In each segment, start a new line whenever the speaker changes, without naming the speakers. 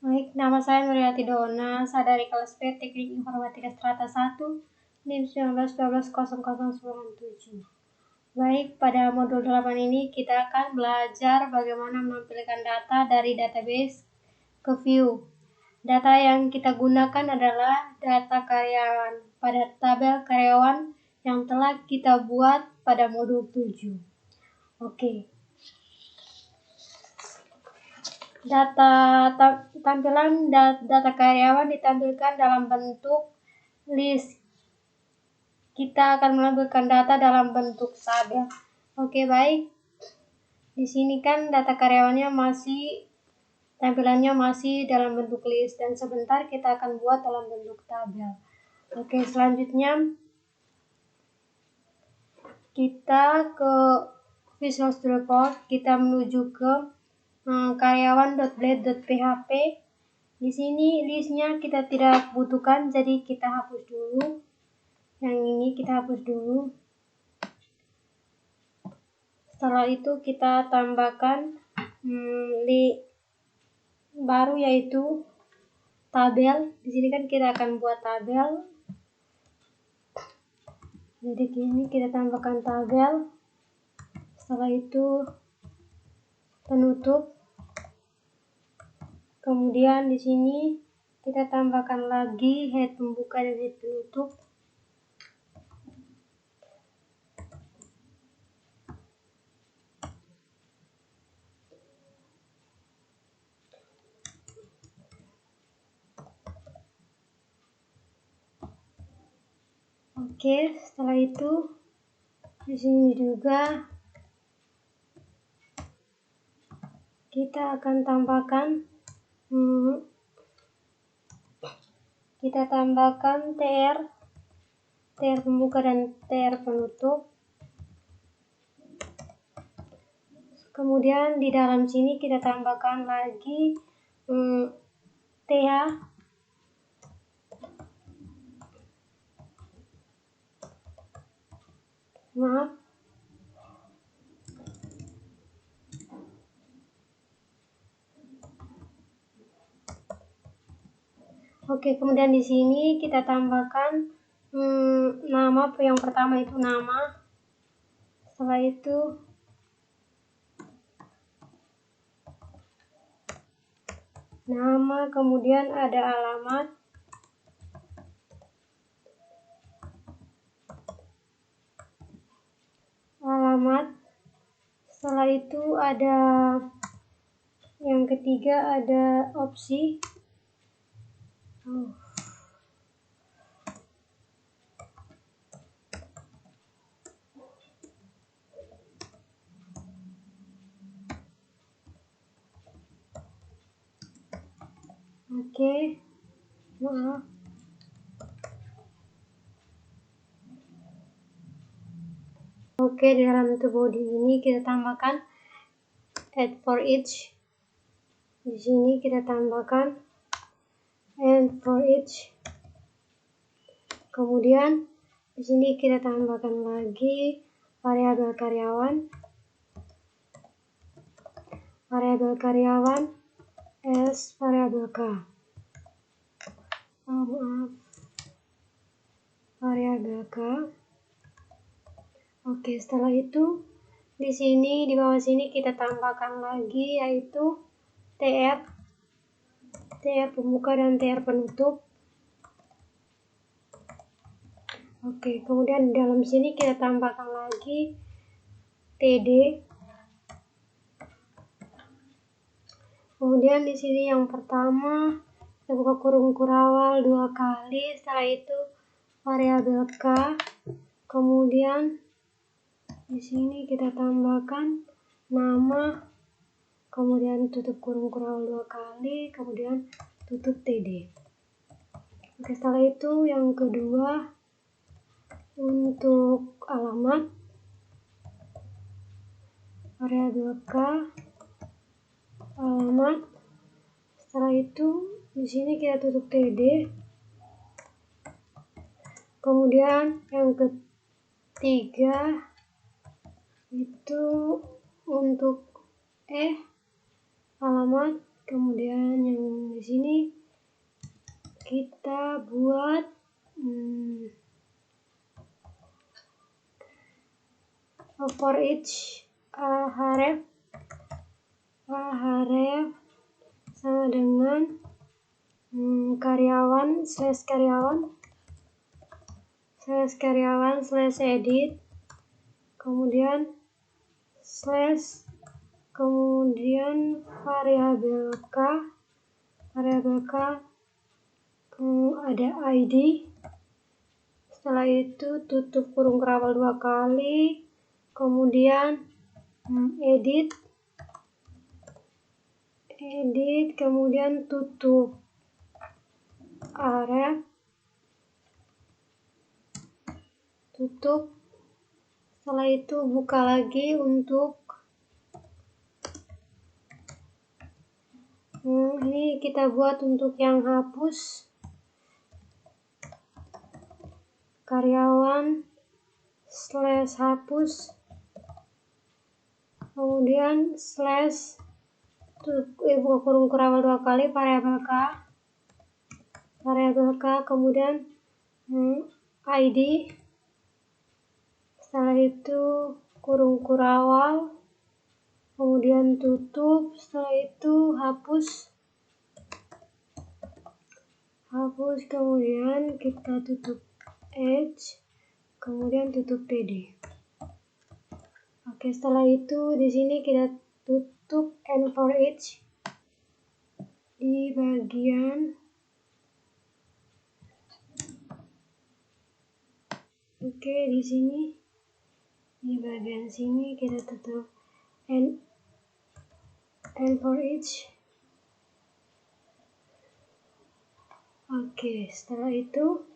Baik, nama saya Nuriati Dona, saya dari kelas B Teknik Informatika Strata 1, NIM 19120097. Baik, pada modul 8 ini kita akan belajar bagaimana menampilkan data dari database ke view. Data yang kita gunakan adalah data karyawan pada tabel karyawan yang telah kita buat pada modul 7. Oke. Tampilan data karyawan ditampilkan dalam bentuk list. Kita akan menampilkan data dalam bentuk tabel. Oke, baik. Di sini kan data karyawannya tampilannya masih dalam bentuk list, dan sebentar kita akan buat dalam bentuk tabel. Oke, selanjutnya kita ke Visual Studio Code, kita menuju ke karyawan.blade.php. Di sini listnya kita tidak butuhkan, jadi kita hapus dulu. Yang ini kita hapus dulu. Setelah itu kita tambahkan baru, yaitu tabel. Di sini kan kita akan buat tabel. Jadi ini kita tambahkan tabel. Setelah itu penutup. Kemudian di sini kita tambahkan lagi head pembuka dan head penutup. Oke, setelah itu di sini juga kita akan tambahkan TR pembuka dan TR penutup. Kemudian di dalam sini kita tambahkan lagi TH. Maaf. Oke, kemudian di sini kita tambahkan nama. Yang pertama itu nama. Setelah itu nama, kemudian ada alamat. Setelah itu ada yang ketiga, ada opsi. Oke, maaf. Oke, di dalam body ini kita tambahkan add for each. Di sini kita tambahkan add for each. Kemudian di sini kita tambahkan lagi variabel karyawan. Variabel karyawan as variabel k. Variabel k. Oke, setelah itu di sini, di bawah sini kita tambahkan lagi, yaitu TR pembuka dan TR penutup. Oke, kemudian di dalam sini kita tambahkan lagi TD. Kemudian di sini yang pertama kita buka kurung kurawal 2 kali. Setelah itu variabel k. Kemudian di sini kita tambahkan nama, kemudian tutup kurung kurawal 2 kali, kemudian tutup TD. Oke, setelah itu yang kedua untuk alamat, variabel k, alamat. Setelah itu di sini kita tutup TD. Kemudian yang ketiga itu untuk alamat, kemudian yang di sini kita buat for each href sama dengan karyawan slash edit, kemudian slash, kemudian variabel k ada ID. Setelah itu tutup kurung kerawal 2 kali, kemudian edit, kemudian tutup area, setelah itu buka lagi untuk ini kita buat untuk yang hapus, karyawan slash hapus, kemudian slash buka kurung kerawal 2 kali, variabel k, kemudian ID, setelah itu kurung kurawal, kemudian tutup, setelah itu hapus, kemudian kita tutup edge, kemudian tutup pd. Oke, setelah itu di sini kita tutup and for each di bagian di sini, di bagian sini kita tutup and for each. Oke, setelah itu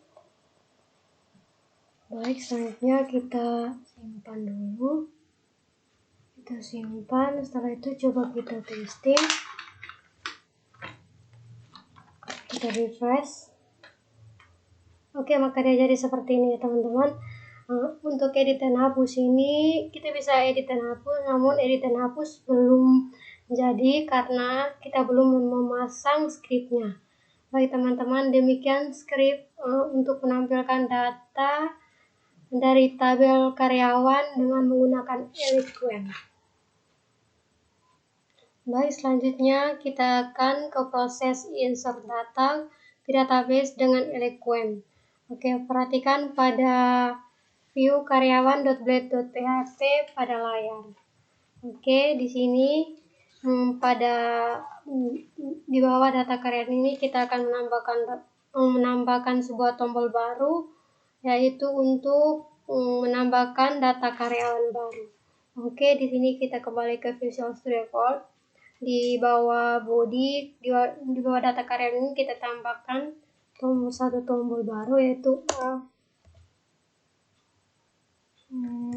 baik, selanjutnya kita simpan dulu. Setelah itu coba kita testing, kita refresh. Oke, maka dia jadi seperti ini ya teman-teman. Untuk edit dan hapus ini kita bisa edit dan hapus, namun edit dan hapus belum jadi karena kita belum memasang scriptnya. Baik teman-teman, demikian script untuk menampilkan data dari tabel karyawan dengan menggunakan Eloquent. Baik, selanjutnya kita akan ke proses insert data di database dengan Eloquent. Oke, perhatikan pada view karyawan.blade.php pada layar. Oke, di sini di bawah data karyawan ini kita akan menambahkan sebuah tombol baru, yaitu untuk menambahkan data karyawan baru. Oke, di sini kita kembali ke Visual Studio Code. Di bawah body, di bawah data karyawan ini kita tambahkan satu tombol baru, yaitu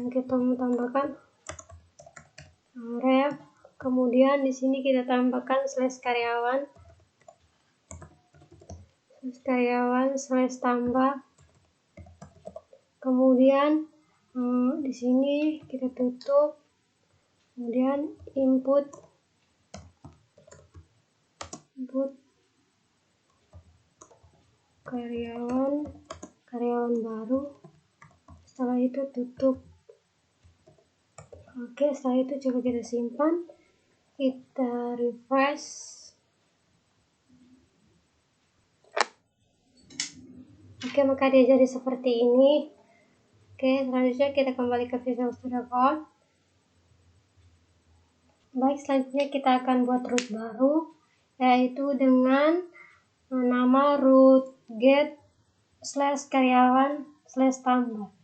kita tambahkan ref, kemudian di sini kita tambahkan slash karyawan slash tambah, kemudian di sini kita tutup, kemudian input karyawan baru, setelah itu tutup. Oke, setelah itu coba kita simpan, kita refresh. Oke, maka dia jadi seperti ini. Oke, selanjutnya kita kembali ke Visual Studio Code. Baik, selanjutnya kita akan buat root baru, yaitu dengan nama root get slash karyawan slash tambah.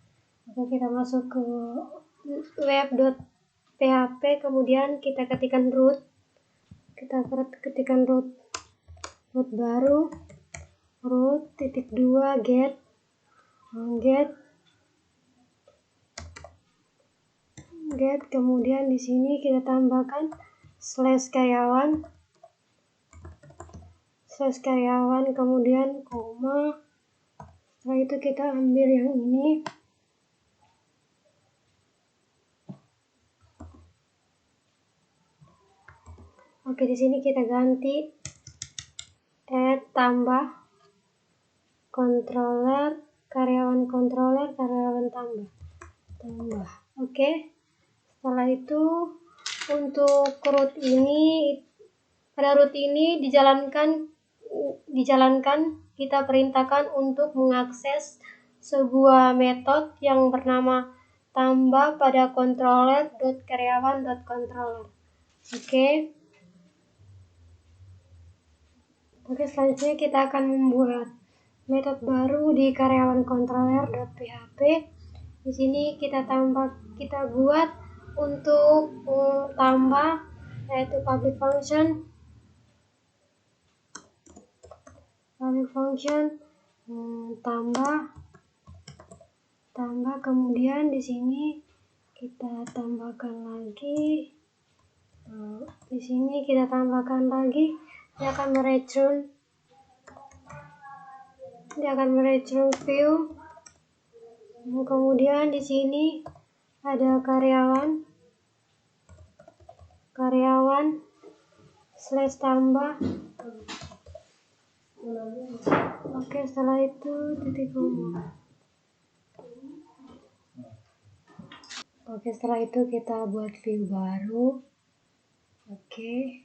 Oke, kita masuk ke web.php, kemudian kita ketikkan root, root baru, root.2 get, kemudian di sini kita tambahkan slash karyawan, kemudian koma. Setelah itu kita ambil yang ini, oke, di sini kita ganti add tambah controller, karyawan tambah. Oke. Setelah itu untuk root ini, pada root ini dijalankan kita perintahkan untuk mengakses sebuah metode yang bernama tambah pada controller.karyawan.controller. Oke, selanjutnya kita akan membuat metode baru di karyawan controller.php. Di sini kita buat untuk tambah, yaitu public function tambah, kemudian di sini kita tambahkan lagi, dia akan mereturn view. Kemudian di sini ada karyawan /tambah. Oke, setelah itu titik koma. Oke, setelah itu kita buat view baru. Oke,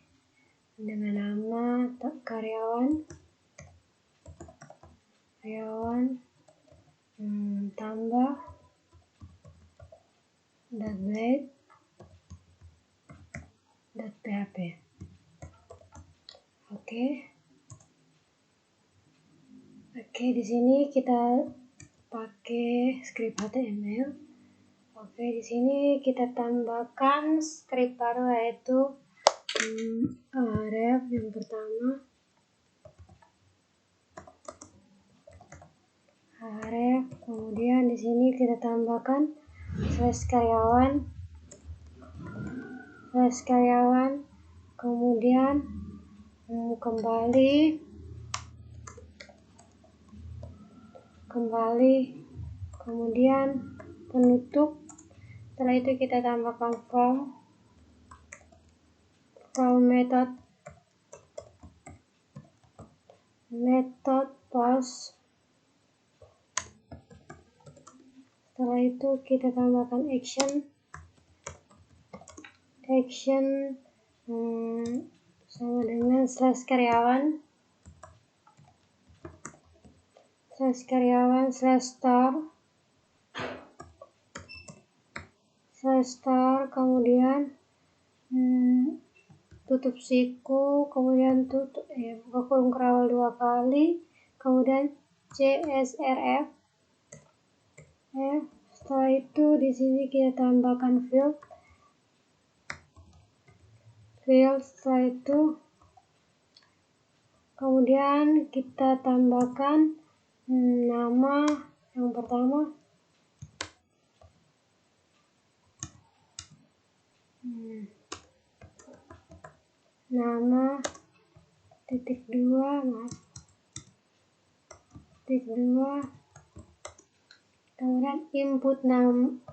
dengan nama karyawan tambah .blade.php. Oke, di sini kita pakai script HTML. Oke, di sini kita tambahkan script baru, yaitu ref yang pertama. Kemudian di sini kita tambahkan /karyawan, kemudian kembali, kemudian penutup. Setelah itu kita tambahkan from method post. Setelah itu kita tambahkan action sama dengan /karyawan /store, kemudian tutup siku, kemudian buka kurung kerawal 2 kali, kemudian CSRF. Setelah itu di sini kita tambahkan field. Setelah itu kemudian kita tambahkan nama yang pertama, nama _2, kemudian input name.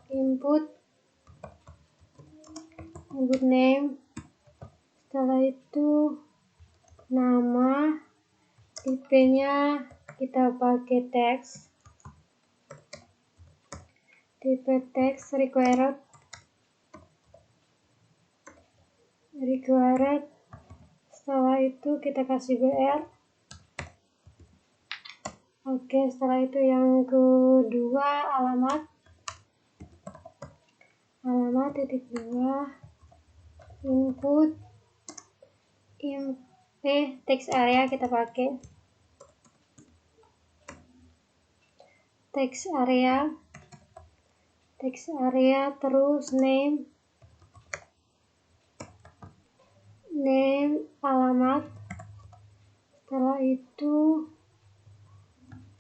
Setelah itu nama, tipenya kita pakai teks, tipe teks required. Setelah itu kita kasih BR. Oke, setelah itu yang kedua alamat _2, input text area, kita pakai text area, terus name alamat. Setelah itu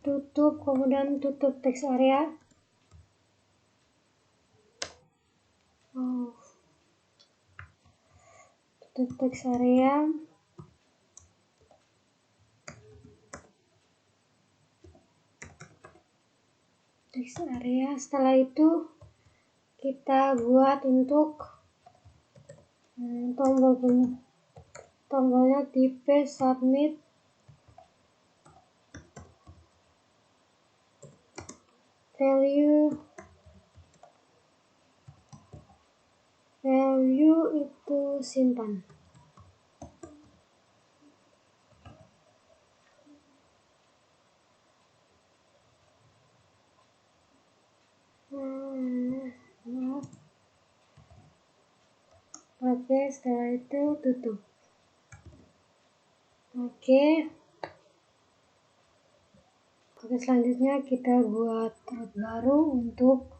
tutup, kemudian tutup text area. Tutup text area. Setelah itu kita buat untuk tombolnya tipe submit. value itu simpan. Oke, setelah itu tutup. Oke, selanjutnya kita buat root baru untuk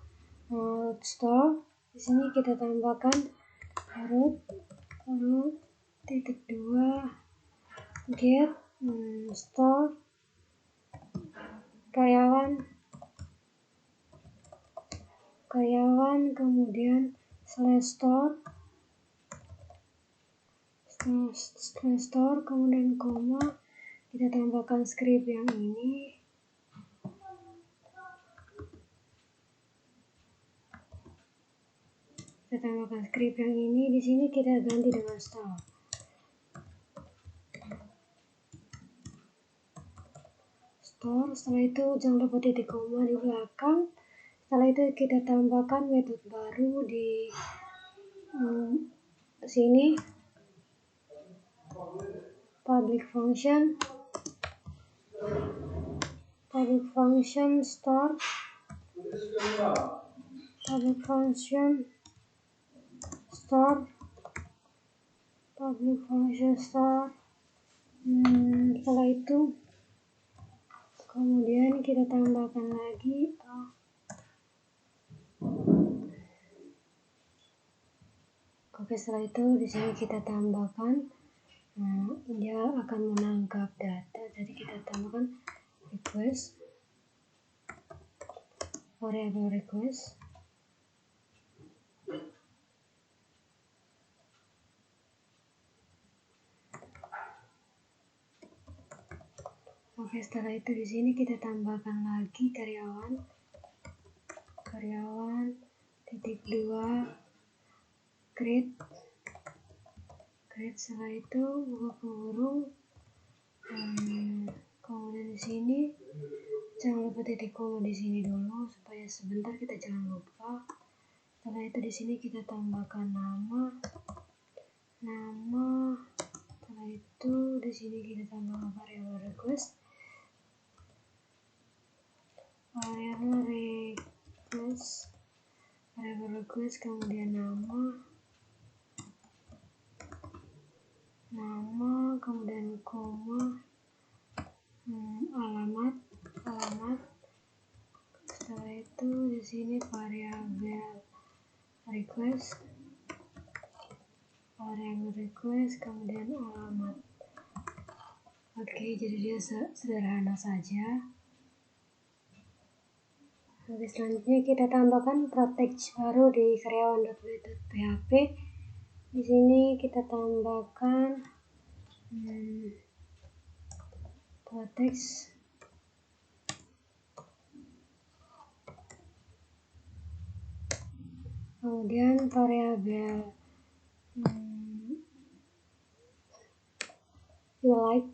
store. Di sini kita tambahkan root .2 get store karyawan kemudian /store kemudian koma, kita tambahkan script yang ini. Di sini kita ganti dengan store. Setelah itu jangan lupa titik koma di belakang. Setelah itu kita tambahkan metode baru di sini, public function store, setelah itu kemudian kita tambahkan lagi setelah itu di sini kita tambahkan dia akan menangkap data, jadi kita tambahkan request, variable request. Setelah itu di sini kita tambahkan lagi karyawan .2 create. Setelah itu buka kurung, kemudian di sini jangan lupa titik koma di sini dulu supaya sebentar, kita jangan lupa. Setelah itu di sini kita tambahkan nama. Setelah itu di sini kita tambahkan variable request, kemudian nama, kemudian koma, alamat. Setelah itu di sini variable request, kemudian alamat. Oke, jadi dia sederhana saja. Selanjutnya kita tambahkan protect baru di karyawan.php. Di sini kita tambahkan protect, kemudian variabel like,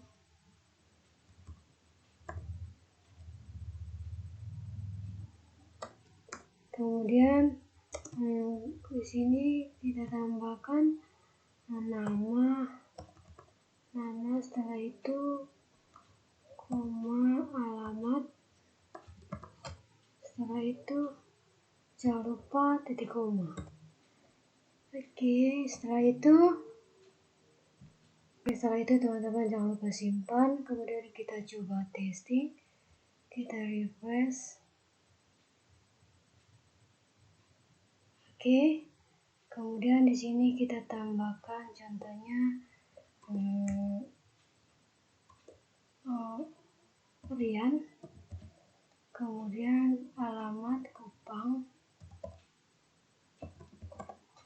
kemudian di sini kita tambahkan nama, setelah itu koma, alamat, setelah itu jangan lupa titik koma. Setelah itu teman-teman jangan lupa simpan, kemudian kita coba testing, kita refresh. Kemudian di sini kita tambahkan contohnya Rian, kemudian alamat Kupang,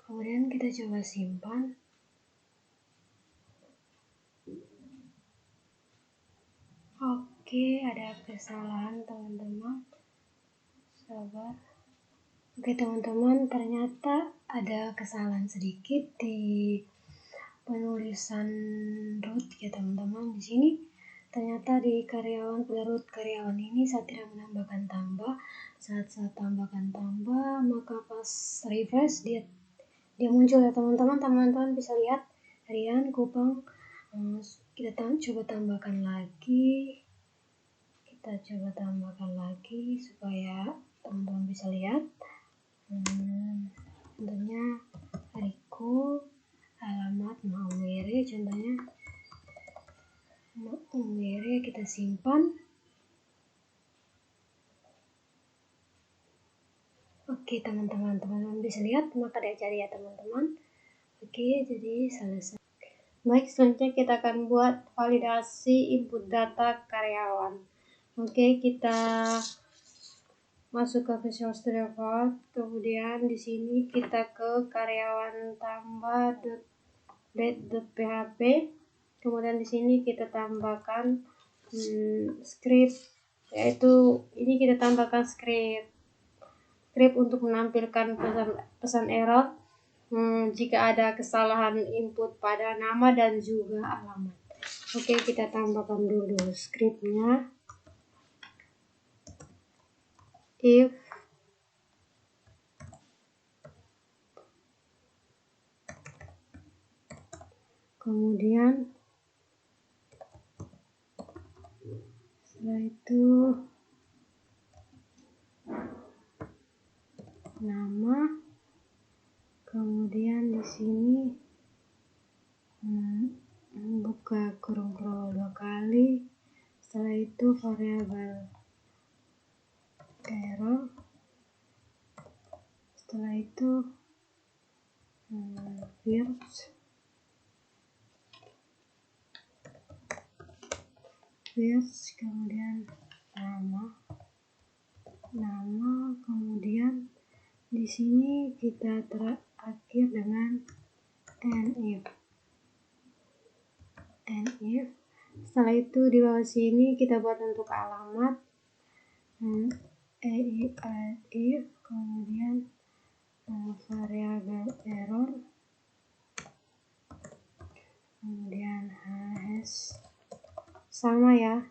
kemudian kita coba simpan. Ada kesalahan teman-teman, sabar. Teman-teman, ternyata ada kesalahan sedikit di penulisan root ya teman-teman. Di sini Ternyata di karyawan Garut karyawan ini saya tidak menambahkan tambah. Saat saya tambahkan tambah, maka pas refresh dia muncul ya teman-teman. Teman-teman bisa lihat Rian Kupang. Kita coba tambahkan lagi. Kita coba tambahkan lagi supaya teman-teman bisa lihat. Contohnya Riko, alamat Maumere, contohnya Maumere, kita simpan. Oke teman-teman bisa lihat, maka dia cari ya teman-teman. Oke, jadi selesai. Baik, selanjutnya kita akan buat validasi input data karyawan. Oke, kita masuk ke Visual Studio Code, kemudian di sini kita ke karyawan tambah.date.php, kemudian di sini kita tambahkan script, yaitu ini kita tambahkan script untuk menampilkan pesan error jika ada kesalahan input pada nama dan juga alamat. Oke, kita tambahkan dulu scriptnya. If kemudian setelah itu nama, kemudian di sini buka kurung 2 kali, setelah itu variabel error, setelah itu fields, kemudian nama, kemudian di sini kita terakhir dengan if. Setelah itu di bawah sini kita buat untuk alamat if, kemudian variabel error, kemudian hash sama ya.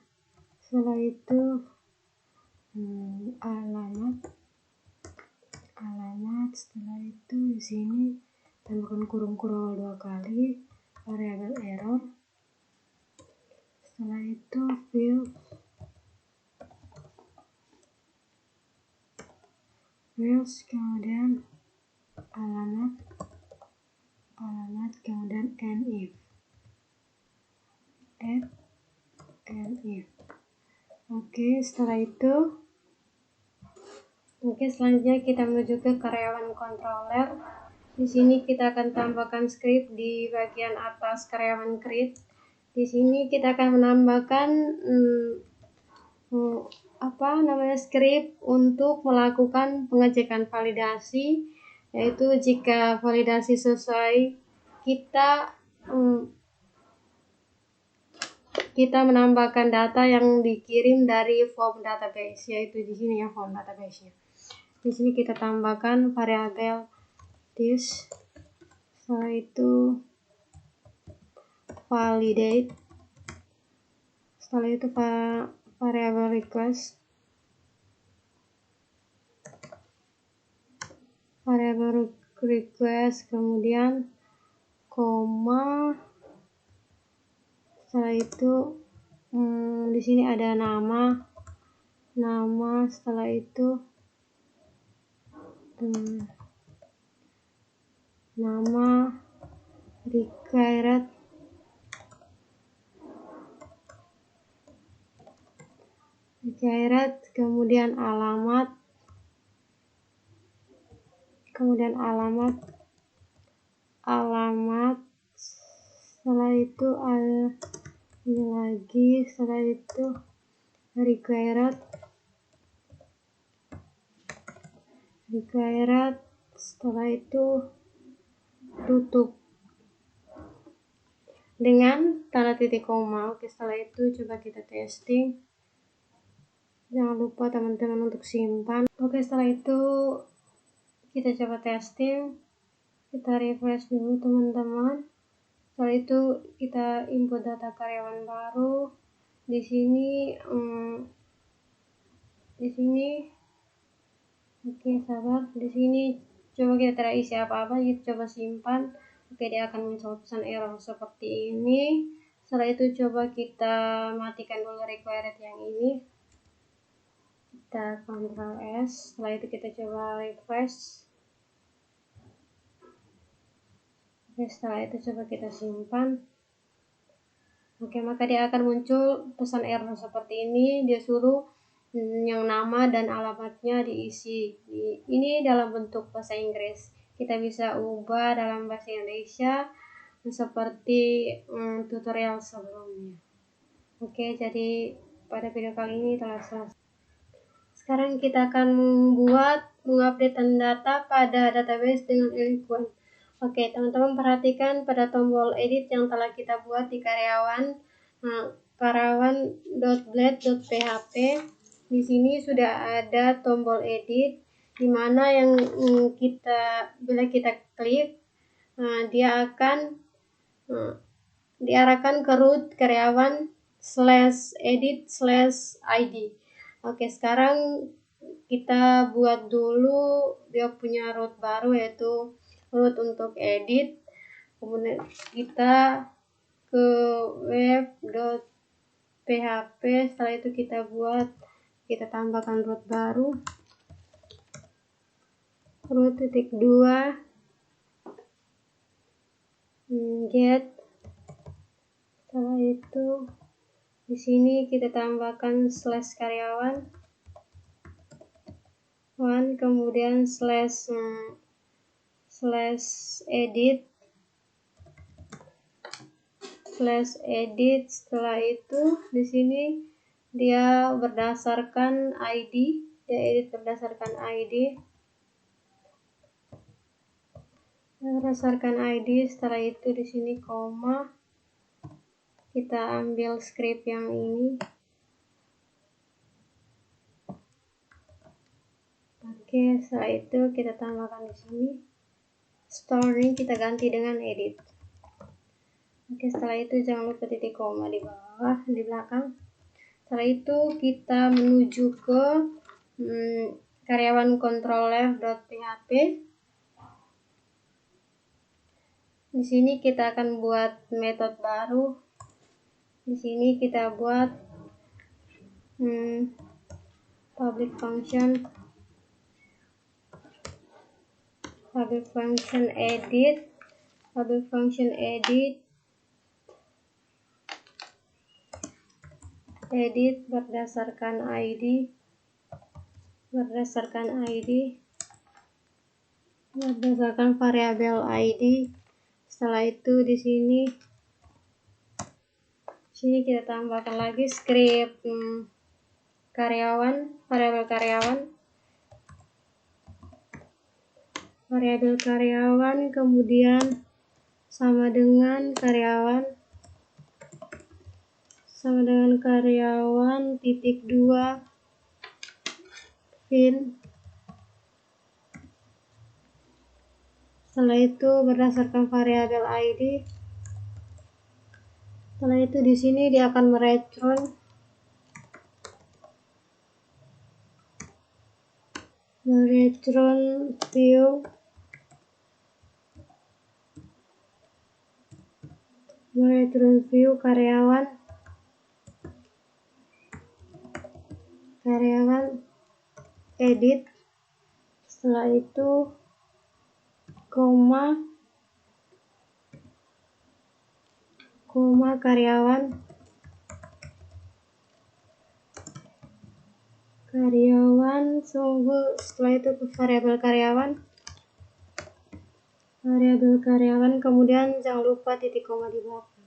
Setelah itu alamat, setelah itu di sini tambahkan kurung 2 kali, variabel error, setelah itu fields, kemudian alamat, kemudian if. Oke, setelah itu selanjutnya kita menuju ke karyawan controller. Di sini kita akan tambahkan script di bagian atas karyawan create. Di sini kita akan menambahkan script untuk melakukan pengecekan validasi, yaitu jika validasi selesai kita menambahkan data yang dikirim dari form database, yaitu di sini ya form database-nya. Di sini kita tambahkan variabel this, setelah itu validate, setelah itu variabel request, kemudian koma, setelah itu di sini ada nama, setelah itu nama, required, kemudian alamat, setelah itu ada ini lagi, setelah itu required, setelah itu tutup dengan tanda titik koma. Oke, setelah itu coba kita testing. Jangan lupa teman-teman untuk simpan. Oke, setelah itu kita coba testing. Kita refresh dulu teman-teman. Setelah itu kita input data karyawan baru. di sini oke, sabar. Di sini coba kita tidak isi apa-apa, kita coba simpan. Oke, dia akan muncul pesan error seperti ini. Setelah itu coba kita matikan dulu required yang ini. Kita Ctrl S. Setelah itu kita coba refresh. Oke, setelah itu coba kita simpan. Oke, maka dia akan muncul pesan error seperti ini. Dia suruh yang nama dan alamatnya diisi. Ini dalam bentuk bahasa Inggris. Kita bisa ubah dalam bahasa Indonesia seperti tutorial sebelumnya. Oke, jadi pada video kali ini telah selesai. Sekarang kita akan mengupdate data pada database dengan Eloquent. Oke, teman-teman perhatikan pada tombol edit yang telah kita buat di karyawan.blade.php. Di sini sudah ada tombol edit, di mana yang bila kita klik, dia akan diarahkan ke root karyawan /edit/id. Oke, sekarang kita buat dulu dia punya root baru, yaitu root untuk edit. Kemudian kita ke web.php. Setelah itu kita tambahkan root baru, root.2 get. Setelah itu di sini kita tambahkan /karyawan 1, kemudian /edit. Setelah itu di sini dia berdasarkan ID, dia edit berdasarkan ID. Setelah itu di sini koma, kita ambil script yang ini. Oke, setelah itu kita tambahkan di sini. Storing kita ganti dengan edit. Oke, setelah itu jangan lupa titik koma di bawah, di belakang. Setelah itu kita menuju ke karyawan control-left.php. Di sini kita akan buat metode baru. Di sini kita buat public function edit berdasarkan variabel ID. Setelah itu di sini kita tambahkan lagi script variabel karyawan, kemudian sama dengan karyawan .2 fin. Setelah itu berdasarkan variabel ID. Setelah itu di sini dia akan mereturn view karyawan edit. Setelah itu koma karyawan setelah itu ke variabel karyawan, kemudian jangan lupa titik koma di belakang.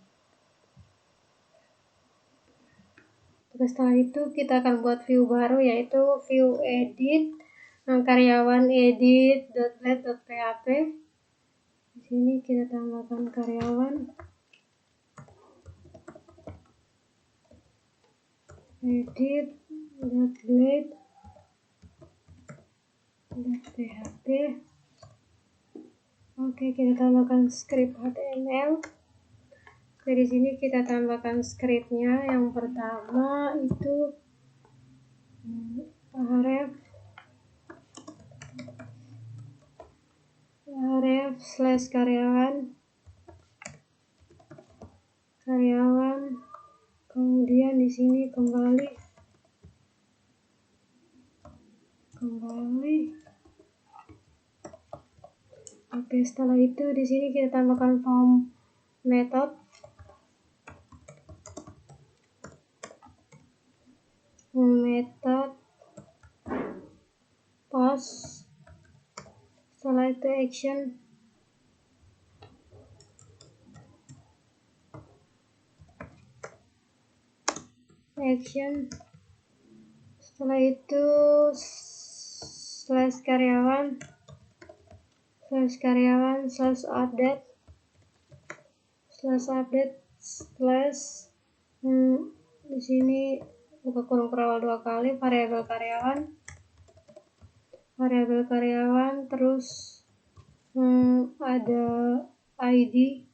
Terus setelah itu kita akan buat view baru, yaitu view edit karyawan edit.blade.php. Di sini kita tambahkan karyawan edit.blade.php. Oke, kita tambahkan script HTML. Jadi sini kita tambahkan scriptnya. Yang pertama itu href slash karyawan, kemudian di sini kembali. Oke, setelah itu di sini kita tambahkan form method. Post. Setelah itu action. Setelah itu slash karyawan slash update di sini buka kurung perawal 2 kali, variabel karyawan, terus ada ID,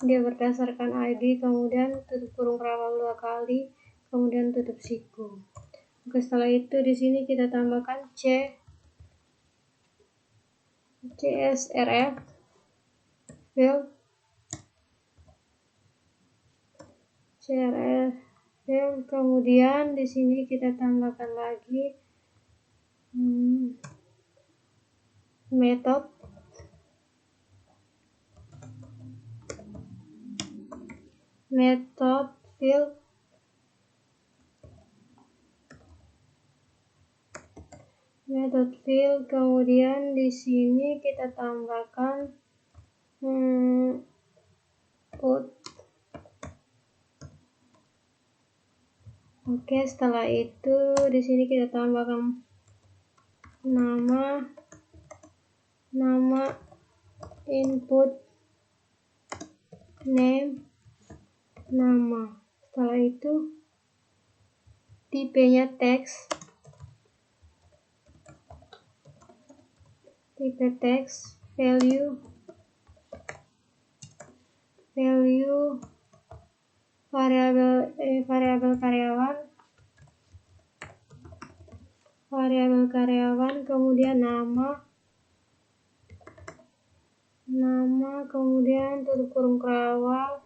dia berdasarkan ID, kemudian tutup kurung perawal 2 kali, kemudian tutup siku. Oke, setelah itu di sini kita tambahkan CSRF field, kemudian di sini kita tambahkan lagi method field, kemudian di sini kita tambahkan put. Oke, setelah itu di sini kita tambahkan nama input, name, nama. Setelah itu tipenya teks, value variabel karyawan, kemudian nama, kemudian tutup kurung perawal,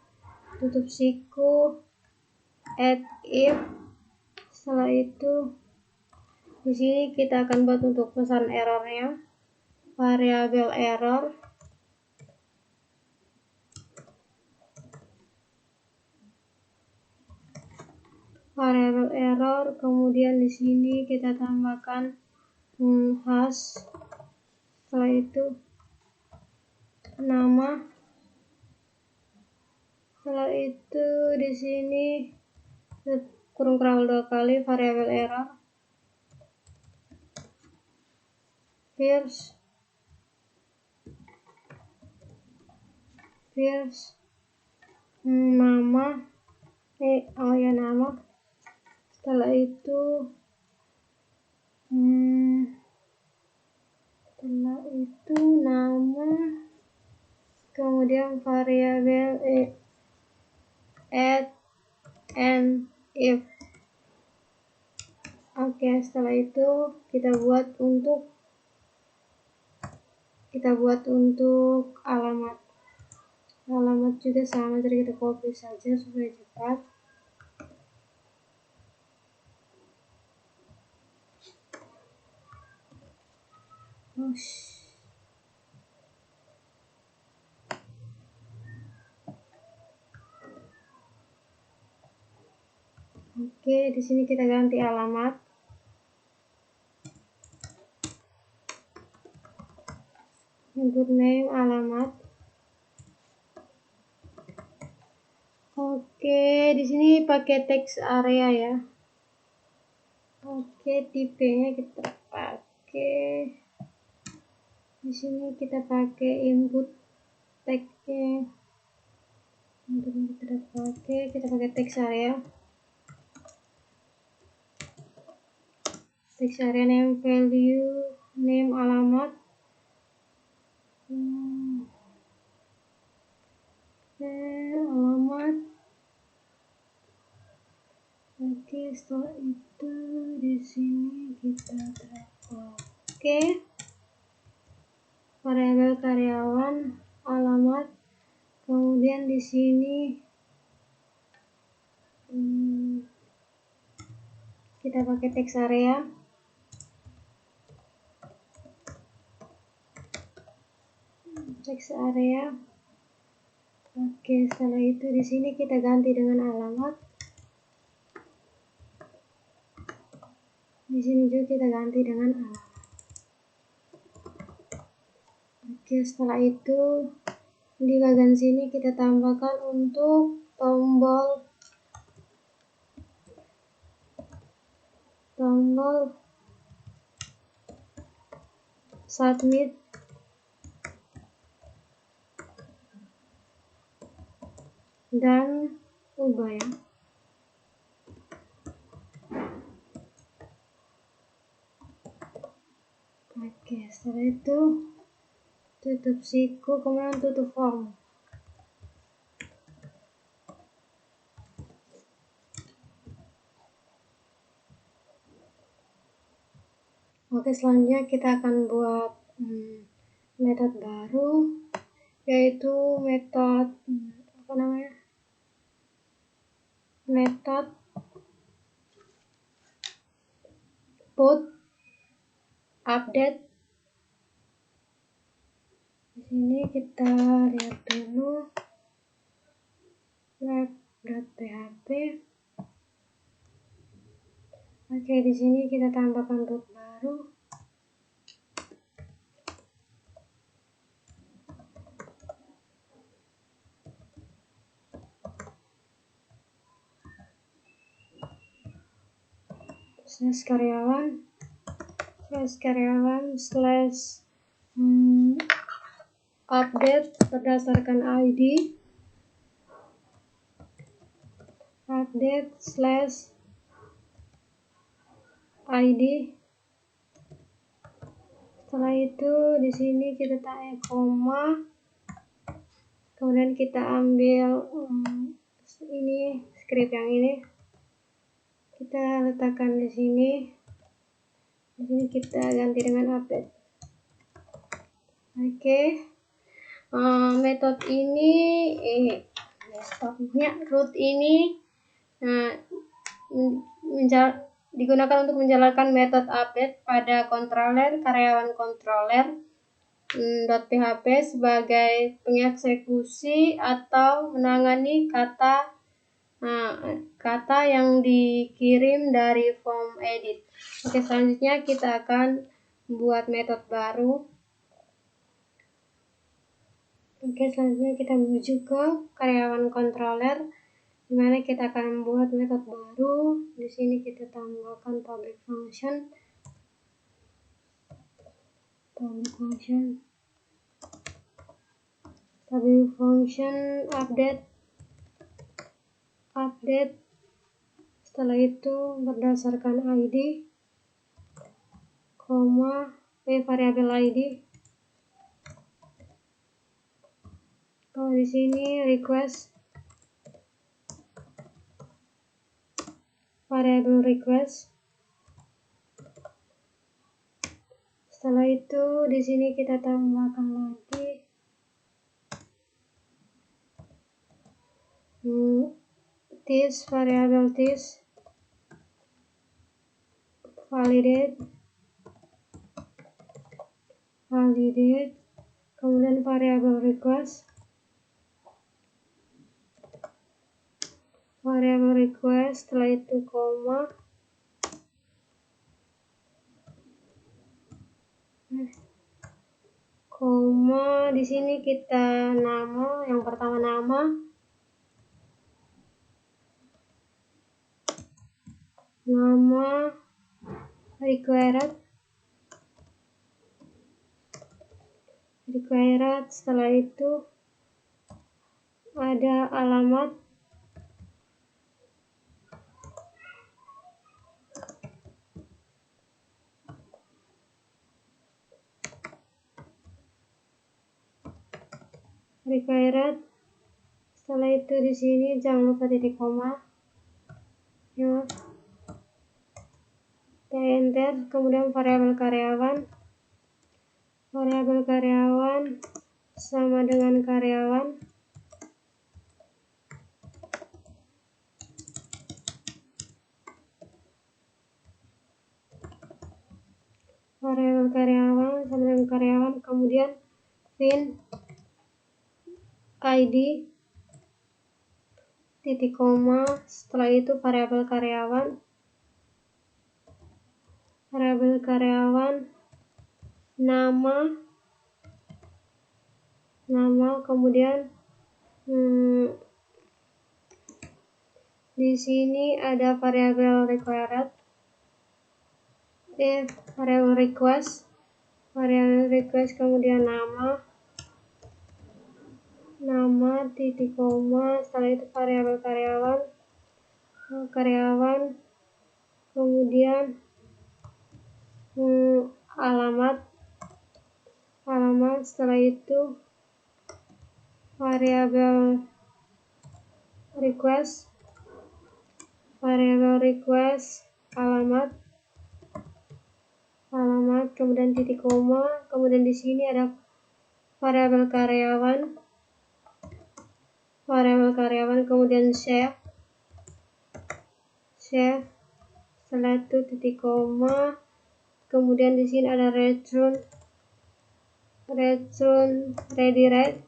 tutup siku, add if. Setelah itu di sini kita akan buat untuk pesan errornya, variabel error, kemudian di sini kita tambahkan hash. Setelah itu nama. Setelah itu di sini kurung perawal 2 kali, variabel error, first nama. Setelah itu nama, kemudian variabel add and if. Oke, setelah itu kita buat untuk alamat juga sama, jadi kita copy saja supaya cepat. Oke, di sini kita ganti alamat. Input name, alamat. Oke, di sini pakai text area ya. Oke, tipenya kita pakai. Di sini kita pakai input text-nya. Kita pakai text area. Text area name, value, name, alamat. alamat. Oke, setelah itu di sini kita drag. Oke, variabel karyawan, alamat, kemudian di sini kita pakai text area. Text area. Oke, setelah itu di sini kita ganti dengan alamat. Di sini juga kita ganti dengan alamat. Oke, setelah itu di bagian sini kita tambahkan untuk tombol submit dan ubah ya. Oke, setelah itu tutup siku, kemudian tutup form. Oke, selanjutnya kita akan buat metode baru, yaitu metode metode put update. Di sini kita lihat dulu web.php. Oke, di sini kita tambahkan put baru. Slash karyawan slash update berdasarkan ID, update slash ID. Setelah itu di sini kita tarik koma, kemudian kita ambil ini script yang ini, kita letakkan di sini. Di sini kita ganti dengan update. Oke, metode ini root ini digunakan untuk menjalankan metode update pada controller karyawan controller .php sebagai pengeksekusi atau menangani kata yang dikirim dari form edit. Oke, selanjutnya kita akan membuat metode baru. Oke, selanjutnya kita menuju ke karyawan controller, di mana kita akan membuat metode baru. Di sini kita tambahkan public function update. Setelah itu berdasarkan ID, variabel ID. Kalau di sini request, variabel request. Setelah itu di sini kita tambahkan lagi variabel this validate, kemudian variabel request, setelah itu koma, di sini kita nama, yang pertama nama required, setelah itu ada alamat, Setelah itu di sini jangan lupa titik koma ya, kita enter. Kemudian variabel karyawan sama dengan karyawan, kemudian print ID titik koma, setelah itu variabel karyawan nama, kemudian di sini ada variabel request, kemudian nama titik koma, setelah itu variabel karyawan, kemudian alamat, setelah itu variabel request, alamat, kemudian titik koma, kemudian di sini ada variabel karyawan, kemudian save, setelah itu titik koma, kemudian di sini ada return redirect,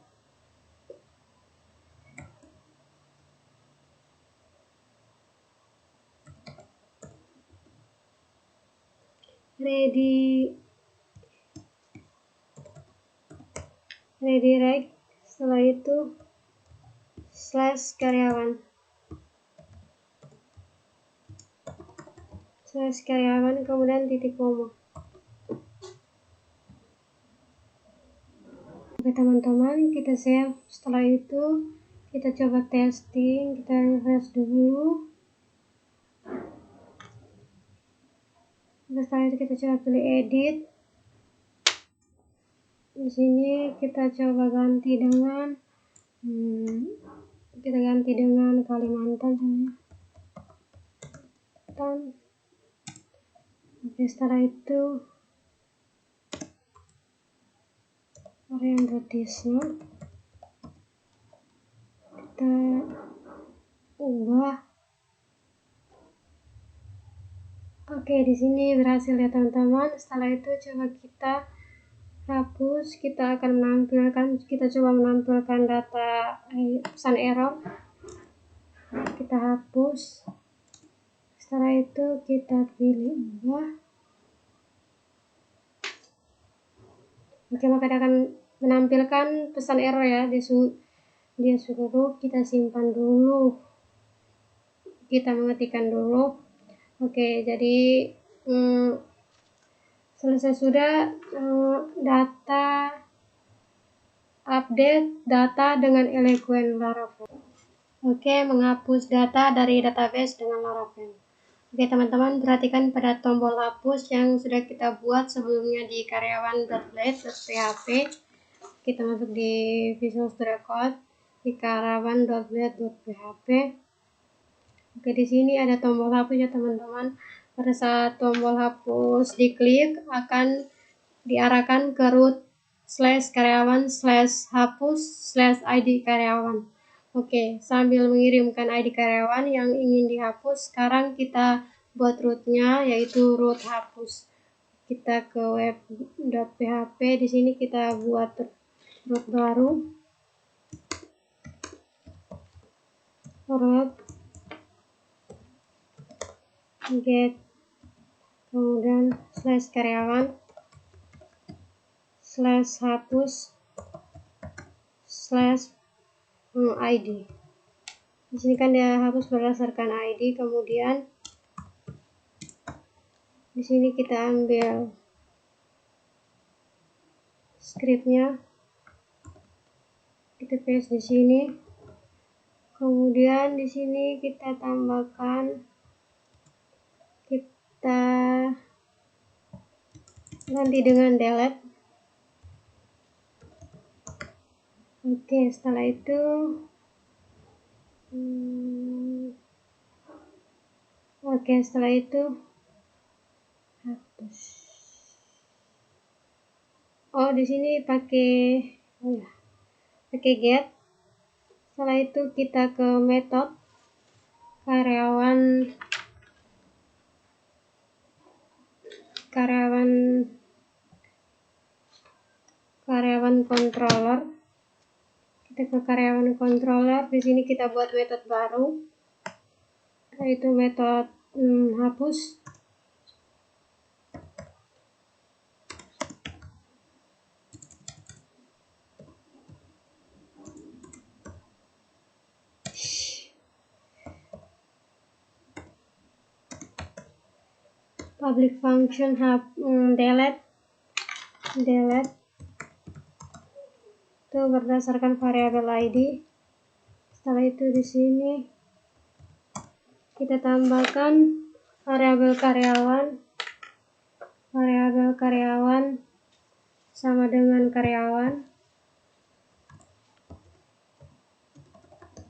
redirect, setelah itu /karyawan, kemudian titik koma. Oke teman-teman, kita save. Setelah itu kita coba testing, kita refresh dulu. Setelah itu kita coba pilih edit. Di sini kita coba ganti dengan Kalimantan. Oke, setelah itu varian rotisnya kita ubah. Oke, di sini berhasil ya teman-teman. Setelah itu coba kita hapus, kita coba menampilkan data pesan error. Kita hapus. Setelah itu kita pilih ubah. Oke, maka dia akan menampilkan pesan error ya. Dia suruh kita simpan dulu, kita mengetikkan dulu. Oke, jadi selesai sudah data update data dengan Eloquent Laravel. Oke, menghapus data dari database dengan Laravel. Oke teman-teman, perhatikan pada tombol hapus yang sudah kita buat sebelumnya di karyawan.blade.php. Kita masuk di Visual Studio Code di karyawan.blade.php. Oke, di sini ada tombol hapus ya teman-teman. Pada saat tombol hapus diklik akan diarahkan ke root /karyawan/hapus/id karyawan. Oke, sambil mengirimkan ID karyawan yang ingin dihapus, sekarang kita buat rootnya, yaitu root hapus. Kita ke web.php, di sini kita buat root baru, root get, kemudian /karyawan /hapus/id. Di sini kan dia hapus berdasarkan ID, kemudian di sini kita ambil scriptnya, kita paste di sini, kemudian di sini kita tambahkan, kita ganti dengan delete. Oke, setelah itu Oke, setelah itu hapus. Di sini pakai get. Setelah itu kita ke metode karyawan controller. Kita ke karyawan controller. Di sini kita buat metode baru, yaitu metode hapus. Public function delete itu berdasarkan variabel ID. Setelah itu di sini kita tambahkan variabel karyawan sama dengan karyawan. Variabel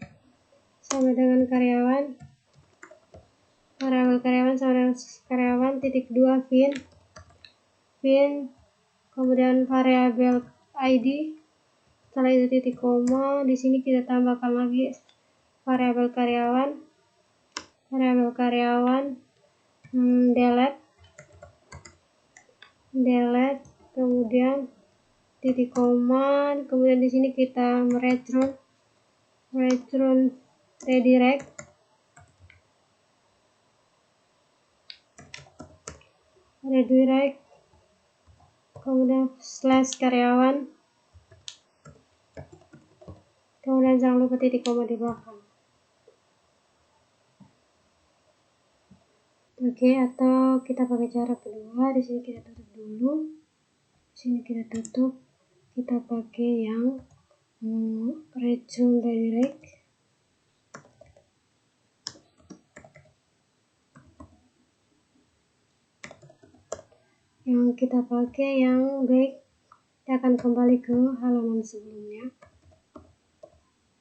karyawan sama dengan karyawan .2 fin, kemudian variabel ID. Setelah itu titik koma. Di sini kita tambahkan lagi variabel karyawan delete, kemudian titik koma. Kemudian di sini kita return redirect, kemudian slash karyawan, kemudian jangan lupa titik koma di belakang. Oke, atau kita pakai cara kedua. Di sini kita tutup dulu. Di sini kita tutup. Kita pakai yang return redirect. Yang kita pakai yang back, kita akan kembali ke halaman sebelumnya.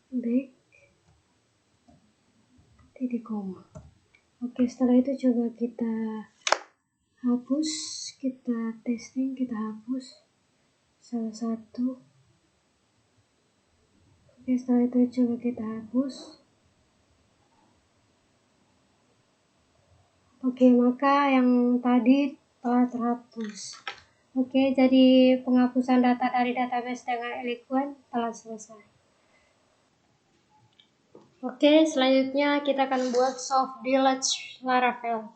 Back titik koma. Oke, setelah itu coba kita hapus, kita testing, kita hapus salah satu. Oke, setelah itu coba kita hapus. Oke, maka yang tadi telah terhapus. Oke, jadi penghapusan data dari database dengan Eloquent telah selesai. Oke, selanjutnya kita akan buat soft delete Laravel.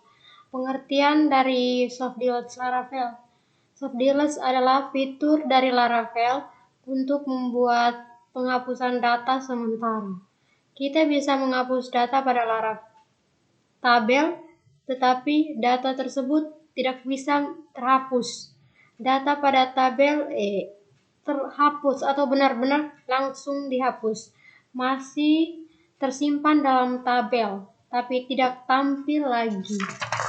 Pengertian dari soft delete Laravel. Soft delete adalah fitur dari Laravel untuk membuat penghapusan data sementara. Kita bisa menghapus data pada Laravel tabel, tetapi data tersebut tidak bisa terhapus. Data pada tabel terhapus atau benar-benar langsung dihapus. Masih tersimpan dalam tabel, tapi tidak tampil lagi.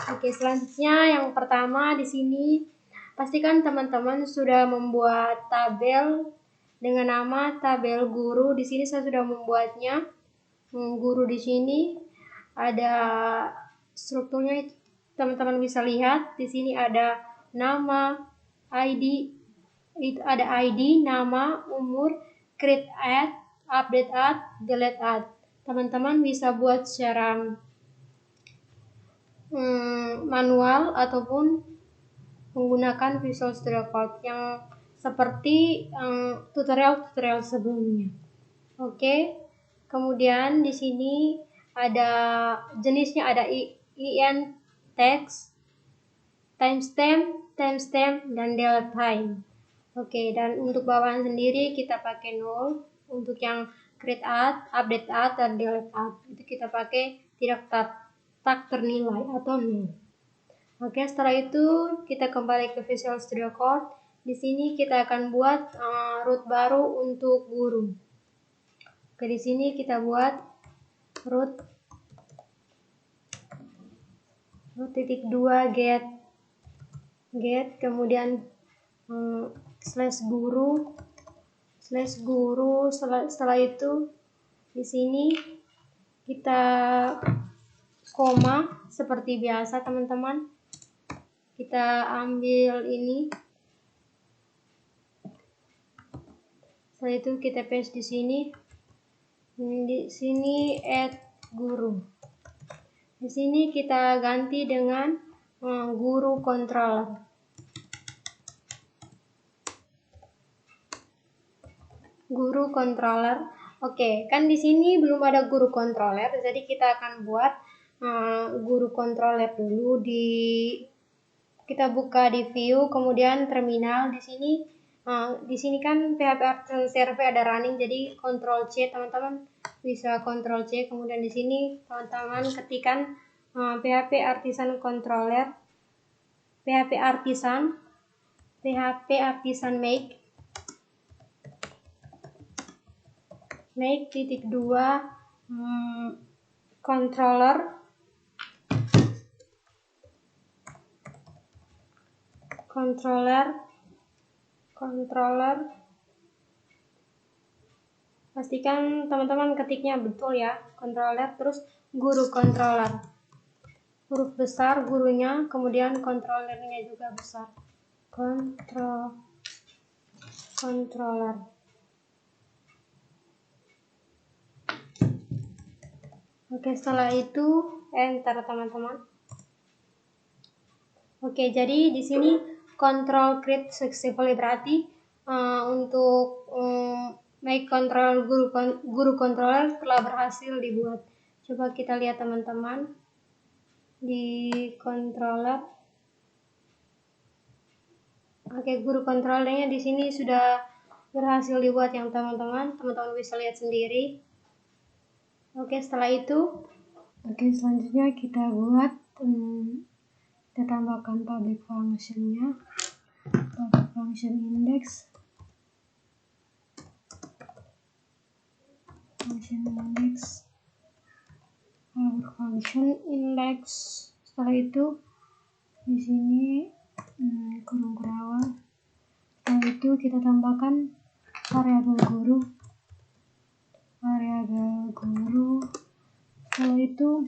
Oke, selanjutnya yang pertama di sini pastikan teman-teman sudah membuat tabel dengan nama tabel guru. Di sini saya sudah membuatnya. Guru di sini ada strukturnya, teman-teman bisa lihat. Di sini ada nama, ID, itu ada ID, nama, umur, create add, update add, delete add. Teman-teman bisa buat secara manual ataupun menggunakan Visual Studio Code yang seperti tutorial sebelumnya. Oke. Kemudian di sini ada jenisnya, ada IN text, timestamp, dan delete time. Oke, dan untuk bawaan sendiri kita pakai 0. Untuk yang create add, update add, dan delete add itu kita pakai tidak tak ternilai atau 0. Oke, setelah itu kita kembali ke Visual Studio Code. Di sini kita akan buat root baru untuk guru. Oke, di sini kita buat root .2 get, kemudian slash guru. Setelah itu di sini kita koma seperti biasa teman-teman. Kita ambil ini. Setelah itu kita paste di sini. Di sini add guru. Di sini kita ganti dengan guru controller. Guru controller. Oke, kan di sini belum ada guru controller, jadi kita akan buat guru controller dulu. Kita buka di view, kemudian terminal. Di sini kan PHP Artisan Server ada running, jadi Ctrl C teman-teman bisa Ctrl C. Kemudian di sini teman-teman ketikkan PHP Artisan Controller, PHP Artisan make titik 2 controller pastikan teman-teman ketiknya betul ya, controller, terus guru controller, huruf besar gurunya, kemudian controllernya juga besar, controller. Oke, setelah itu enter teman-teman. Oke, jadi di sini control create successfully, berarti untuk make control guru controller telah berhasil dibuat. Coba kita lihat teman-teman di controller. Oke, guru controllernya di sini sudah berhasil dibuat yang teman-teman bisa lihat sendiri. Oke, setelah itu, selanjutnya kita buat, kita tambahkan public functionnya, public function index, public function index. Setelah itu di sini kurung kurawal. Setelah itu kita tambahkan variabel guru. Setelah itu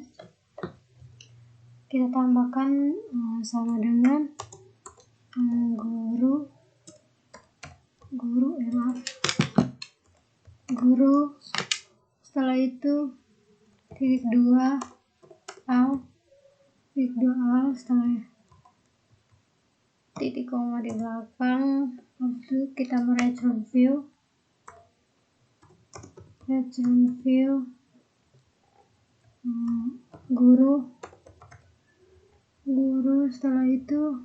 kita tambahkan sama dengan guru. Setelah itu titik 2 al, setelah titik koma di belakang. Lalu kita return view guru. Setelah itu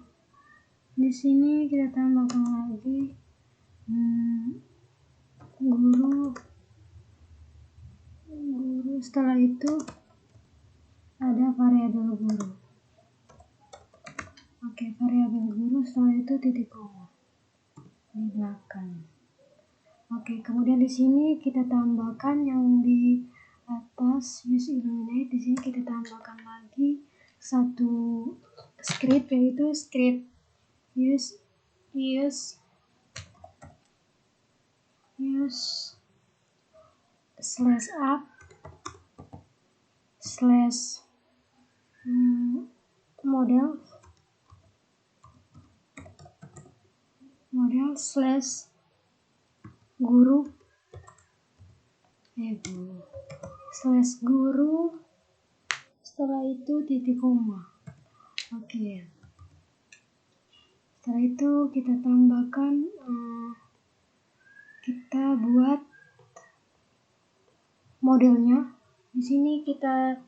di sini kita tambahkan lagi guru. Setelah itu ada variabel guru. Oke, variabel guru. Setelah itu titik koma di belakang. Oke, kemudian di sini kita tambahkan yang di atas use illuminate. Di sini kita tambahkan lagi satu script, yaitu script use /up/ model /guru setelah itu titik koma. Oke, setelah itu kita tambahkan, kita buat modelnya. Di sini kita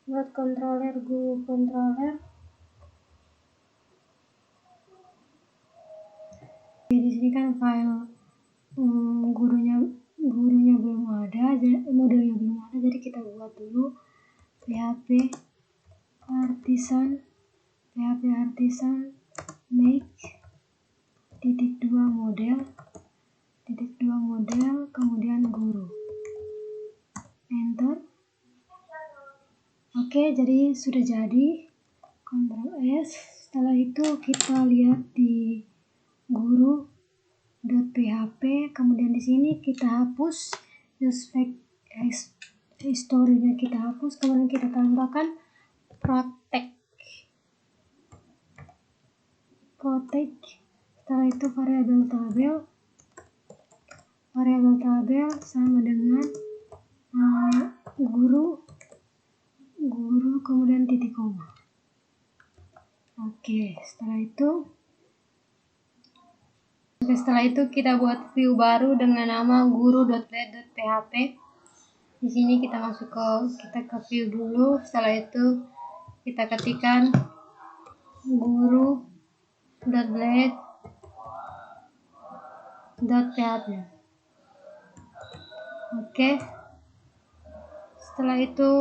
buat guru controller. Di sini kan file gurunya belum ada, modelnya belum ada, jadi kita buat dulu PHP Artisan make titik 2 model, kemudian guru, enter. Oke, jadi sudah jadi. Ctrl S. Setelah itu kita lihat di guru.php, kemudian di sini kita hapus historinya kita hapus, kemudian kita tambahkan protect. Setelah itu variabel tabel sama dengan guru kemudian titik koma. Oke, setelah itu kita buat view baru dengan nama guru.blade.php. Di sini kita ke view dulu. Setelah itu kita ketikkan guru.blade.php. Oke. Setelah itu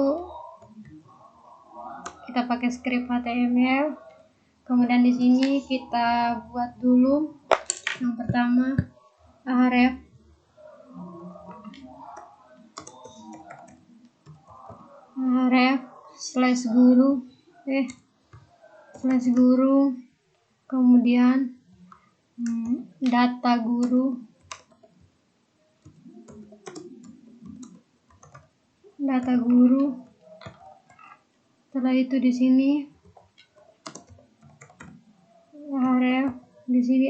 kita pakai script HTML. Kemudian di sini kita buat dulu yang pertama /guru kemudian data guru, setelah itu di sini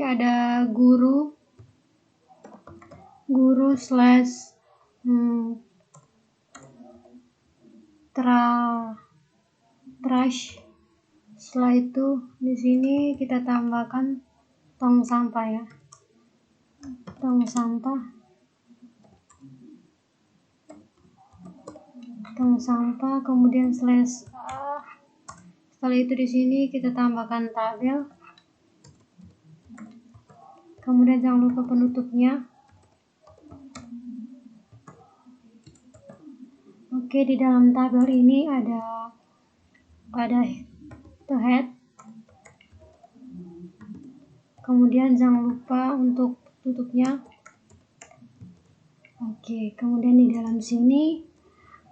ada guru slash trash. Setelah itu di sini kita tambahkan tong sampah ya, kemudian slash a. Setelah itu di sini kita tambahkan tabel, kemudian jangan lupa penutupnya. Oke, di dalam tabel ini ada the head, kemudian jangan lupa untuk tutupnya. Oke, kemudian di dalam sini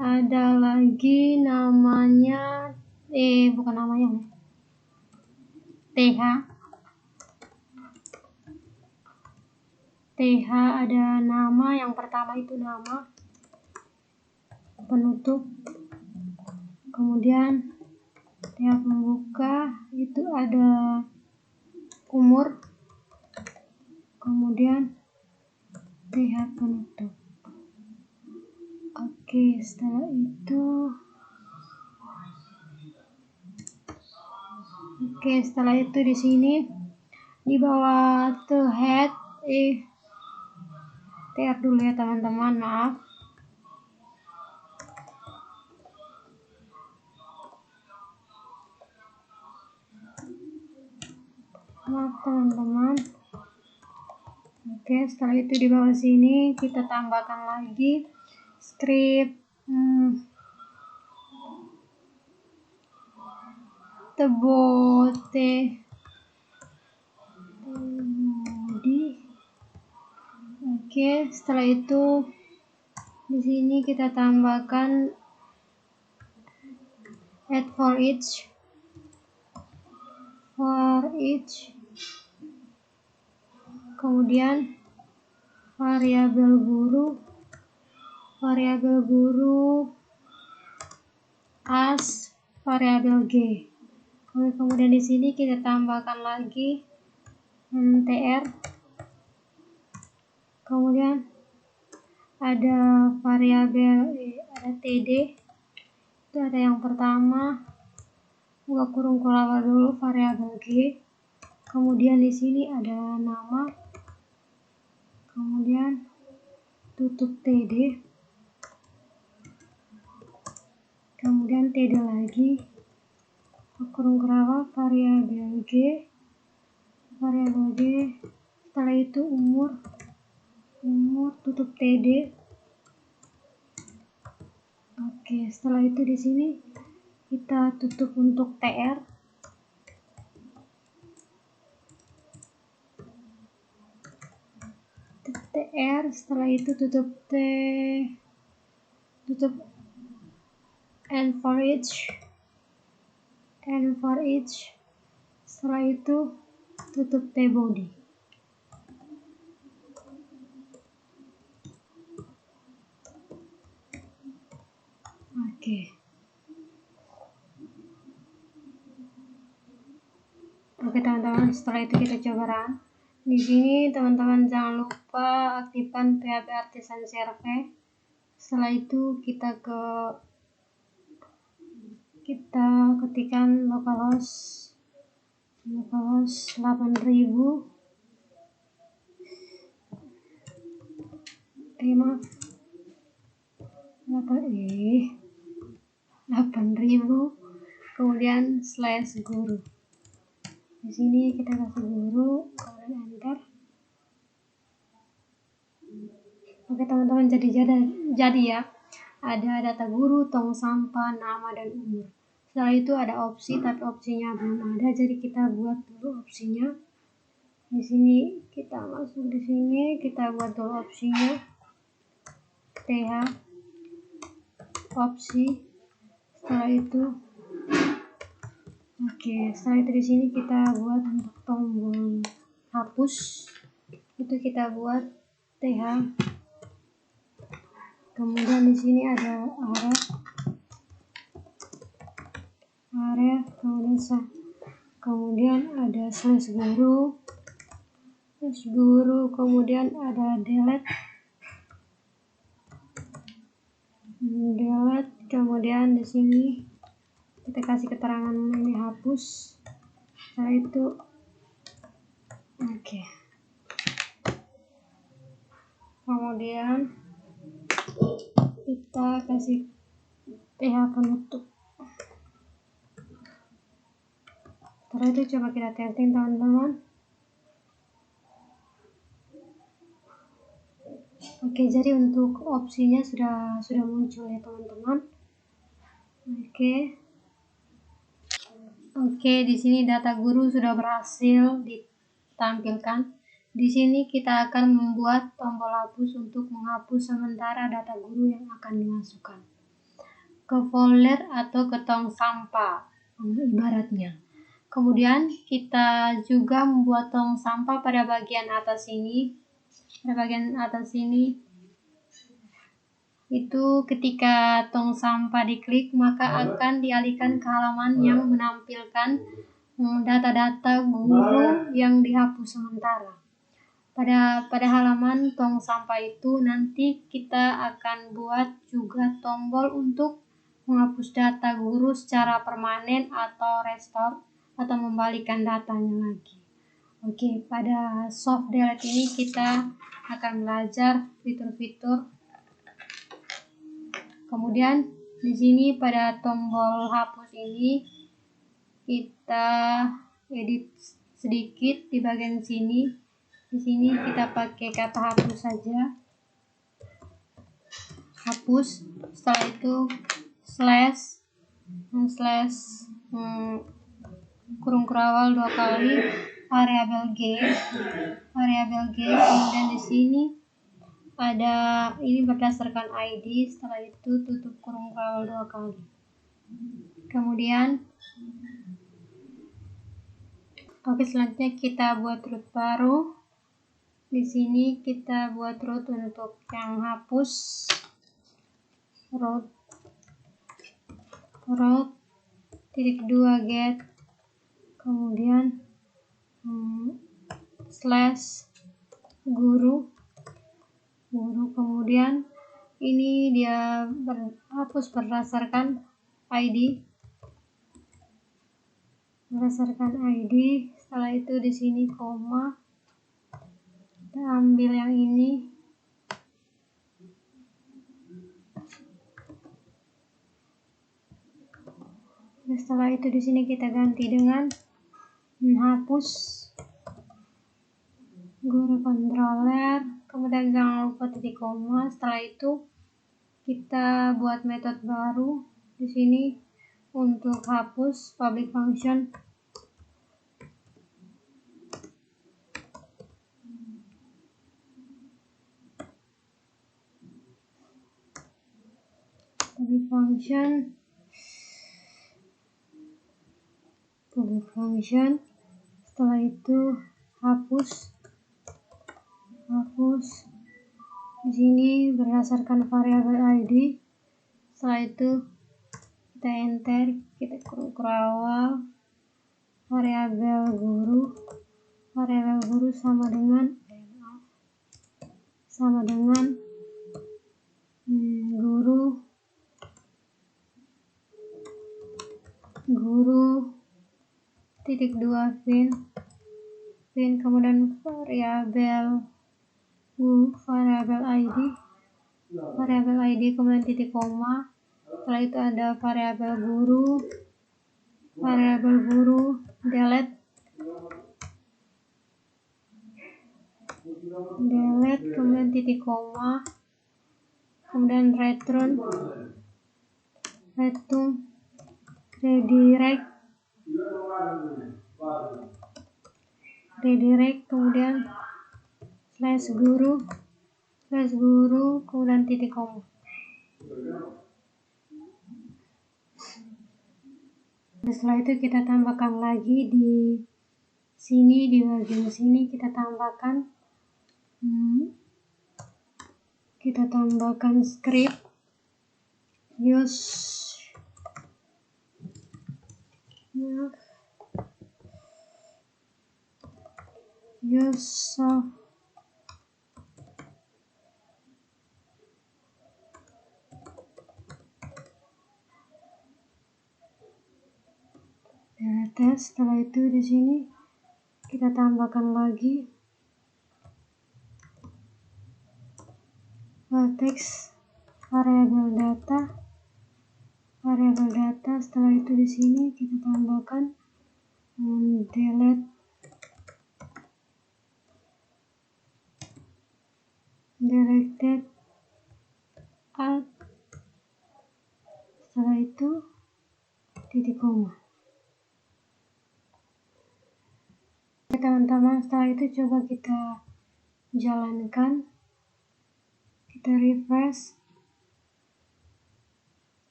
ada lagi namanya TH ada nama, yang pertama itu nama, penutup, kemudian tiap membuka itu ada umur, kemudian TH penutup. Oke, setelah itu di sini di bawah the head TR dulu ya teman-teman, maaf teman-teman. Oke, setelah itu di bawah sini kita tambahkan lagi script body. Oke, setelah itu di sini kita tambahkan add for each, kemudian variabel guru as variabel g. Kemudian di sini kita tambahkan lagi tr, kemudian ada variabel ada td, itu ada yang pertama buka kurung kurang dulu variabel g, kemudian di sini ada nama, kemudian tutup td, kemudian td lagi, kurung kerawat variabel g, setelah itu umur tutup td. Oke, setelah itu di sini kita tutup untuk tr, setelah itu tutup and for each, setelah itu tutup body. Oke teman-teman, setelah itu kita coba run. Di sini teman-teman jangan lupa aktifkan PHP Artisan Survey. Setelah itu kita ketikkan localhost 8000. Maaf, 8000, kemudian /guru. Di sini kita kasih guru, kemudian enter. Oke teman-teman, jadi ya, ada data guru, tong sampah, nama, dan umur. Setelah itu ada opsi, tapi opsinya belum ada, jadi kita buat dulu opsinya. Di sini kita masuk, di sini kita buat dulu opsinya, th opsi. Setelah itu di sini kita buat untuk tombol hapus, itu kita buat th. Kemudian di sini ada area, kemudian ada /guru, kemudian ada delete, kemudian di sini kita kasih keterangan ini hapus. Setelah itu kemudian kita kasih th penutup. Setelah itu coba kita testing teman-teman. Jadi untuk opsinya sudah muncul ya teman-teman. Di sini data guru sudah berhasil ditampilkan. Di sini kita akan membuat tombol hapus untuk menghapus sementara data guru yang akan dimasukkan ke folder atau ke tong sampah ibaratnya. Kemudian kita juga membuat tong sampah pada bagian atas ini. Itu ketika tong sampah diklik, maka akan dialihkan ke halaman yang menampilkan data-data guru yang dihapus sementara. Pada halaman tong sampah itu nanti kita akan buat juga tombol untuk menghapus data guru secara permanen atau restore atau membalikan datanya lagi. Pada soft delete ini kita akan belajar fitur-fitur. Kemudian di sini pada tombol hapus ini kita edit sedikit di bagian sini. Di sini kita pakai kata hapus saja. Hapus. Setelah itu kurung kurawal 2 kali, variabel g. Kemudian di sini ada ini berdasarkan ID. Setelah itu tutup kurung kurawal 2 kali. Kemudian selanjutnya kita buat root baru. Di sini kita buat root untuk yang hapus, root /2 get, kemudian /guru, kemudian ini dia hapus berdasarkan ID. Setelah itu di sini koma, kita ambil yang ini. Setelah itu di sini kita ganti dengan menghapus guru controller, kemudian jangan lupa titik koma. Setelah itu kita buat metode baru di sini untuk hapus public function. Public function. Setelah itu hapus di sini berdasarkan variabel ID. Setelah itu kita enter, kita kurung kurawal, variabel guru. Variabel guru sama dengan guru titik 2 pin, kemudian variabel ID kemudian titik koma. Setelah itu ada variabel guru delete kemudian titik koma, kemudian return redirect kemudian slash guru kemudian titik koma. Setelah itu kita tambahkan lagi di sini, di bagian sini kita tambahkan script use test. Setelah itu di sini kita tambahkan lagi teks variabel data. Setelah itu di sini kita tambahkan deleted alt. Setelah itu titik koma. Teman-teman, setelah itu coba kita jalankan, kita refresh.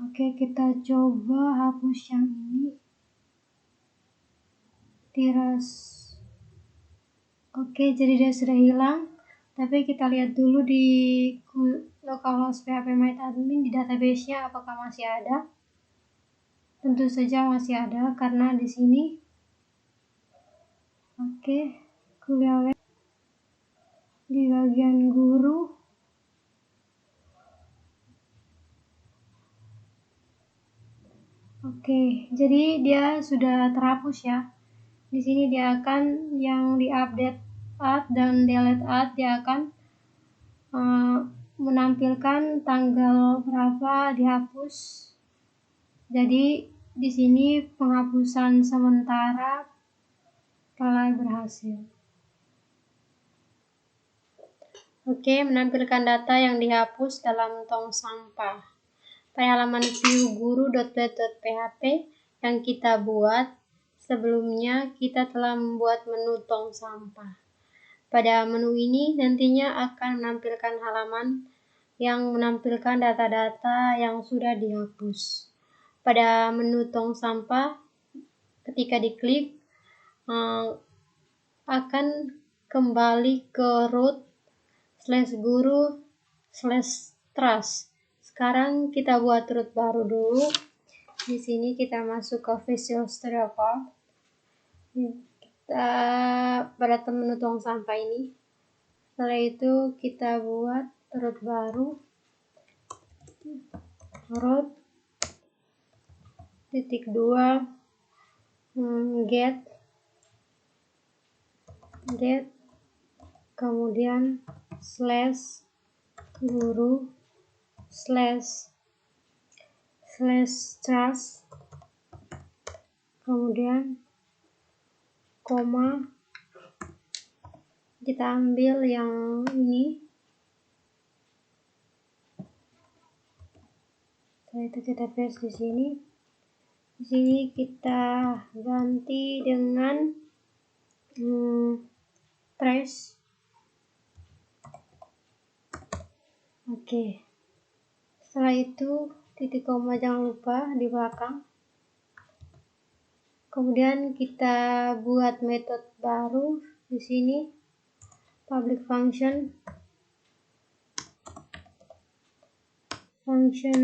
Oke, kita coba hapus yang ini. Oke, jadi dia sudah hilang. Tapi kita lihat dulu di localhost PHP MyAdmin di database-nya apakah masih ada. Tentu saja masih ada karena di sini kuliah web di bagian guru. Oke, jadi dia sudah terhapus ya. Di sini dia akan yang di-update alt dan delete alt, dia akan menampilkan tanggal berapa dihapus. Jadi di sini penghapusan sementara telah berhasil. Oke, menampilkan data yang dihapus dalam tong sampah. Pada halaman view guru.blade.php yang kita buat sebelumnya, kita telah membuat menu tong sampah. Pada menu ini nantinya akan menampilkan halaman yang menampilkan data-data yang sudah dihapus. Pada menu tong sampah, ketika diklik akan kembali ke root/guru/trust. Sekarang kita buat root baru dulu. Di sini kita masuk ke Visual Studio Code. Kita pada menu tong sampah ini. Setelah itu kita buat root baru. Root titik 2 get kemudian /guru/trust kemudian koma, kita ambil yang ini. Setelah itu kita paste di sini. Di sini kita ganti dengan trace. Oke. Setelah itu titik koma jangan lupa di belakang. Kemudian kita buat metode baru di sini, public function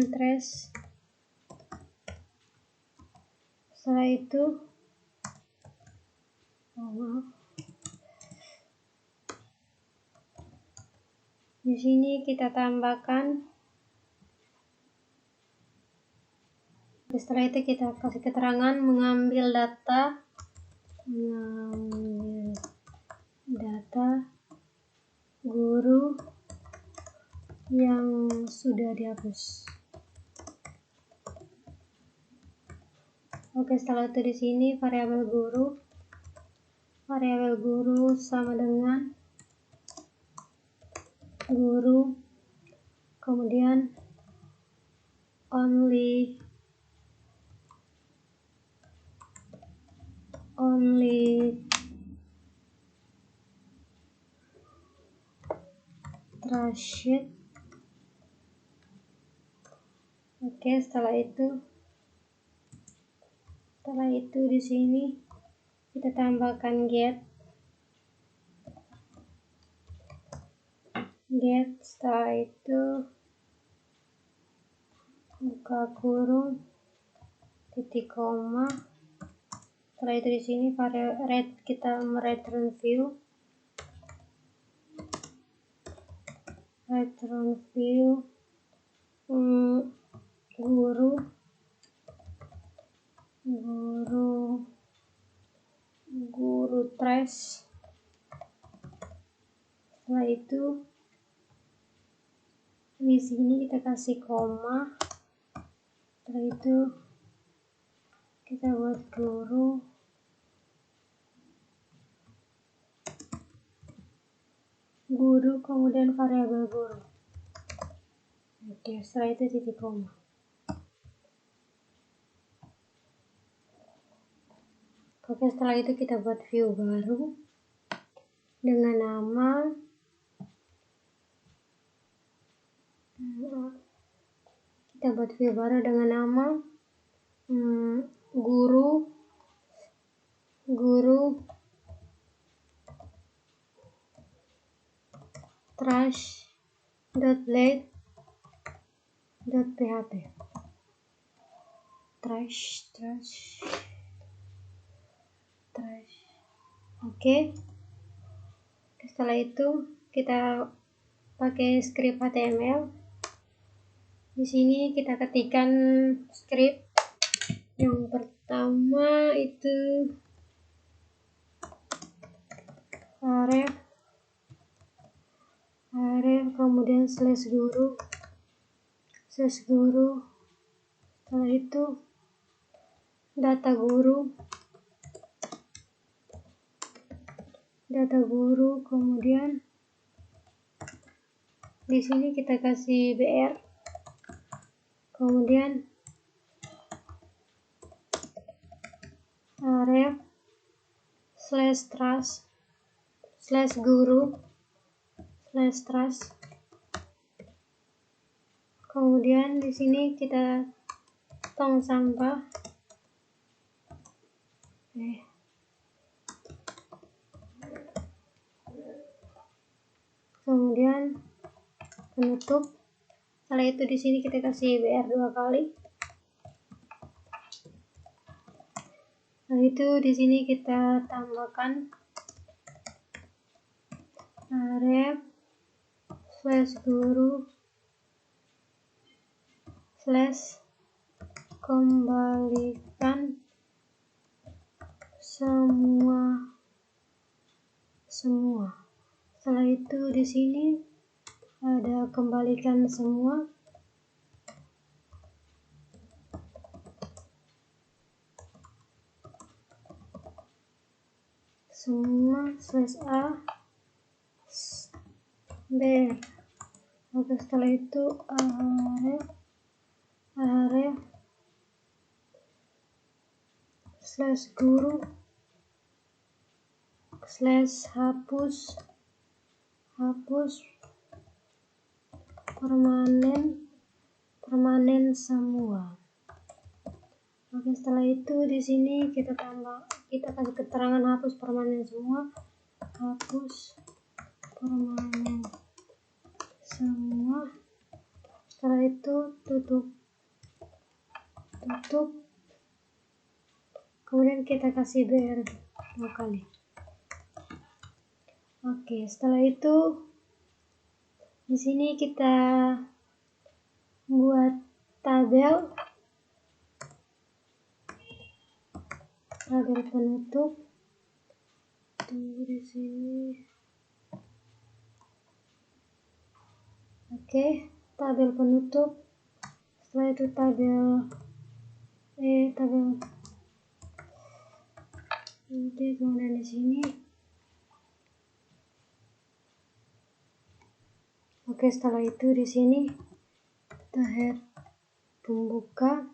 trace. Setelah itu Di sini kita tambahkan. Setelah itu kita kasih keterangan mengambil data guru yang sudah dihapus. Oke, setelah itu di sini variabel guru sama dengan guru, kemudian only trusted. Oke, setelah itu di sini kita tambahkan get. Setelah itu buka kurung, titik koma. Setelah itu di sini kita return view guru trash. Setelah itu di sini kita kasih koma. Setelah itu kita buat guru kemudian variabel guru. Oke, setelah itu titik koma. Oke, setelah itu kita buat view baru dengan nama guru trash.blade.php. trash. Oke. Setelah itu kita pakai script HTML. Di sini kita ketikkan script. Yang pertama itu aref kemudian slash guru. Setelah itu data guru, kemudian di sini kita kasih br, kemudian aref slash guru kemudian di sini kita tong sampah. Kemudian penutup. Setelah itu di sini kita kasih br 2 kali. Setelah itu di sini kita tambahkan aref slash guru slash kembalikan semua. Setelah itu di sini ada kembalikan semua. /a b. Oke, setelah itu aref slash guru slash hapus permanen semua. Oke, setelah itu di sini kita kasih keterangan hapus permanen semua. Setelah itu tutup. Kemudian kita kasih br 2 kali. Oke, setelah itu di sini kita buat tabel penutup. Tunggu di sini. Oke, tabel penutup. Setelah itu tabel nanti kemudian di sini. Oke, setelah itu di sini kita head pembuka,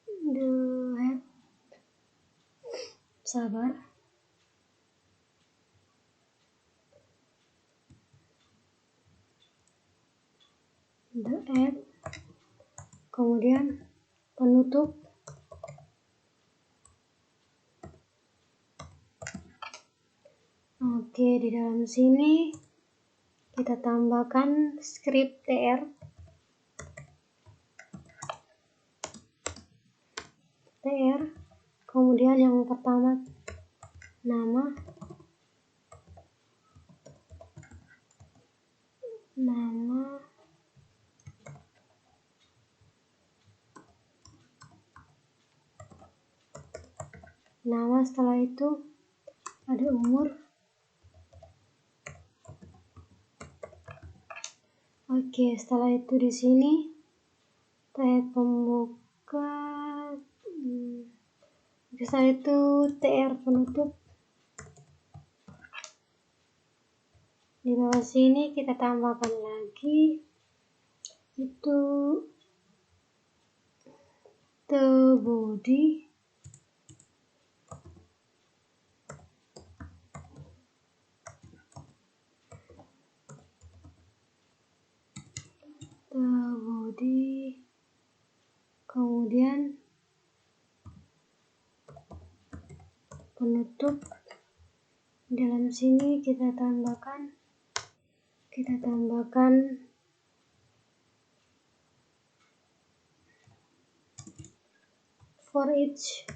the head, sabar, the head, kemudian penutup. Oke, di dalam sini kita tambahkan script tr, kemudian yang pertama nama, setelah itu ada umur. Oke, setelah itu di sini tag pembuka, setelah itu tr penutup. Di bawah sini kita tambahkan lagi itu the body, kemudian penutup. Dalam sini kita tambahkan for each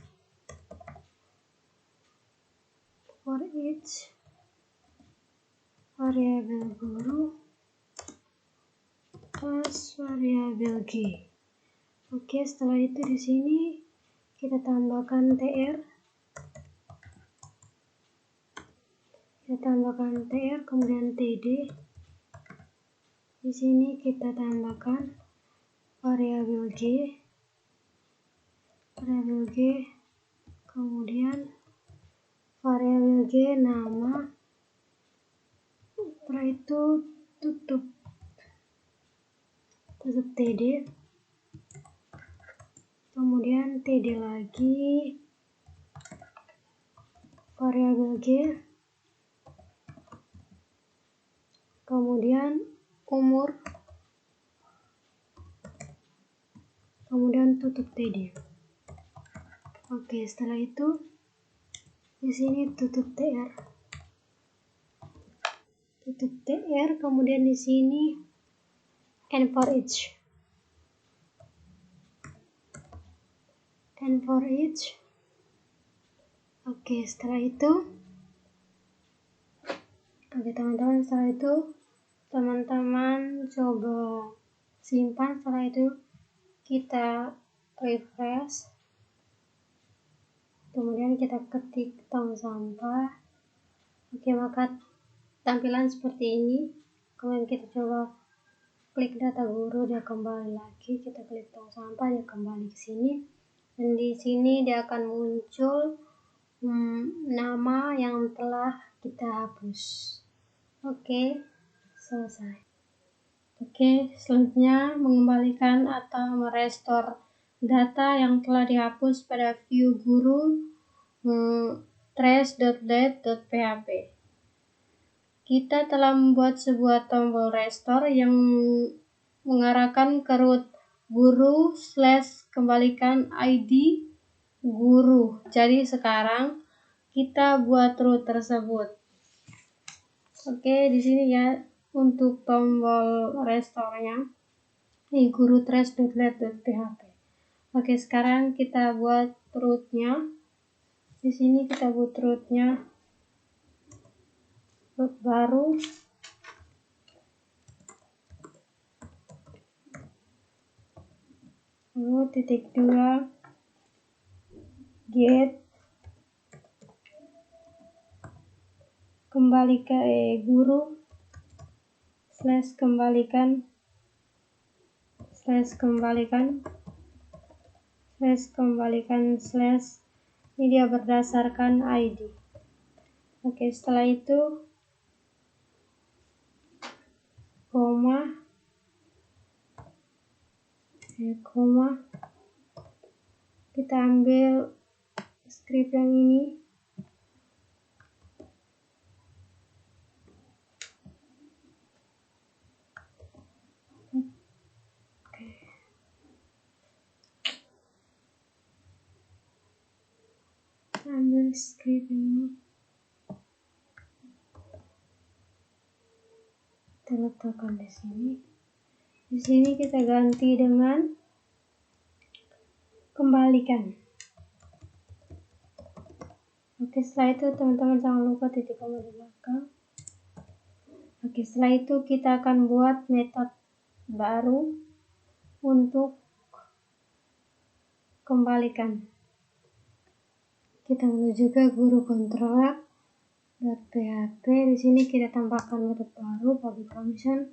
variabel guru plus variabel g. Oke, setelah itu di sini kita tambahkan tr, kemudian td. Di sini kita tambahkan variabel g, kemudian variabel g nama. Setelah itu tutup td, kemudian td lagi, variabel g, kemudian umur, kemudian tutup td. Oke, setelah itu di sini tutup tr, kemudian di sini and for each. Oke, setelah itu teman-teman coba simpan. Setelah itu kita refresh, kemudian kita ketik tong sampah. Oke, maka tampilan seperti ini. Kemudian kita coba klik data guru, dia kembali lagi. Kita klik tong sampah, dia kembali ke sini. Dan di sini dia akan muncul nama yang telah kita hapus. Oke, selesai. Oke, selanjutnya mengembalikan atau merestore data yang telah dihapus pada view guru trace.let.php. Kita telah membuat sebuah tombol restore yang mengarahkan ke root guru / kembalikan ID guru. Jadi sekarang kita buat root tersebut. Oke, di sini ya untuk tombol restore-nya di guru trace.let.php. Oke, sekarang kita buat root-nya. Di sini kita buat root-nya. loop baru, lalu titik 2 get kembali ke guru slash kembalikan slash ini dia berdasarkan ID. Oke, setelah itu koma kita ambil script yang ini, ambil script ini, kita letakkan di sini. Di sini kita ganti dengan kembalikan. Oke, setelah itu teman-teman jangan lupa titik koma di belakang. Oke, setelah itu kita akan buat metode baru untuk kembalikan. Kita menuju ke guru controller.php. Di sini kita tambahkan metode baru public function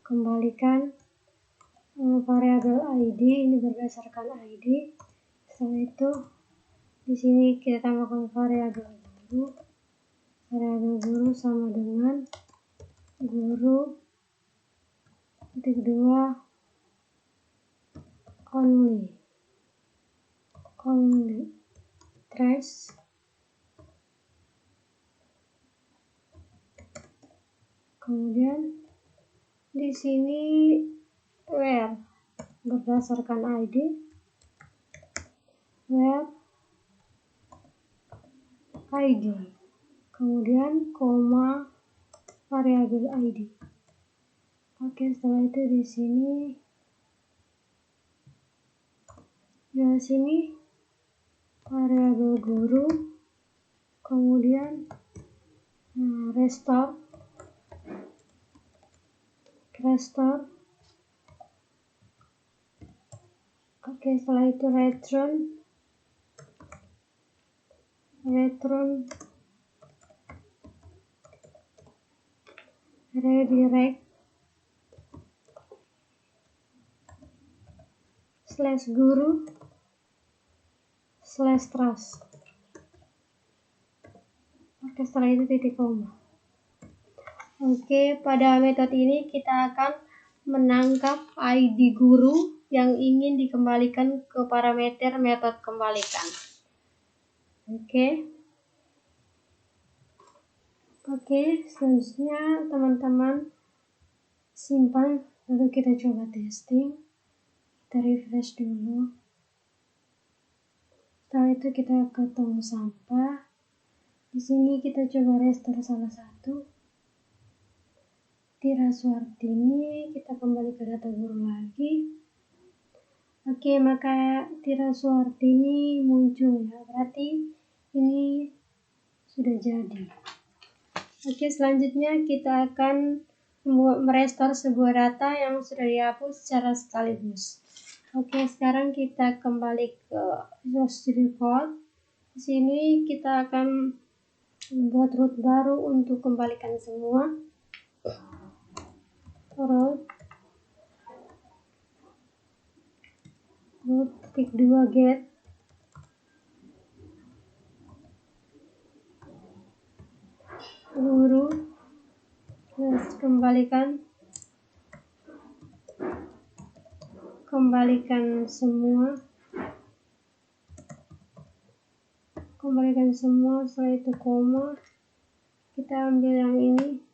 kembalikan variabel ID, ini berdasarkan ID. Setelah itu di sini kita tambahkan variabel guru sama dengan guru titik 2 only trace kemudian di sini where berdasarkan ID, where ID, kemudian koma variabel ID. Oke, setelah itu di sini variabel guru, kemudian restore. Oke, setelah itu return redirect slash guru slash trust. Oke, setelah itu titik koma. Oke, pada metode ini kita akan menangkap ID guru yang ingin dikembalikan ke parameter metode kembalikan. Oke, selanjutnya teman-teman simpan, lalu kita coba testing. Kita refresh dulu. Setelah itu kita ke tong sampah. Di sini kita coba restore salah satu. Tira Suartini, kita kembali ke data guru lagi. Oke, maka Tira Suartini muncul ya, berarti ini sudah jadi. Oke, selanjutnya kita akan merestore sebuah data yang sudah dihapus secara sekaligus. Oke, sekarang kita kembali ke source report. Di sini kita akan membuat root baru untuk kembalikan semua. Root titik 2 get guru, terus kembalikan semua, setelah itu koma, kita ambil yang ini,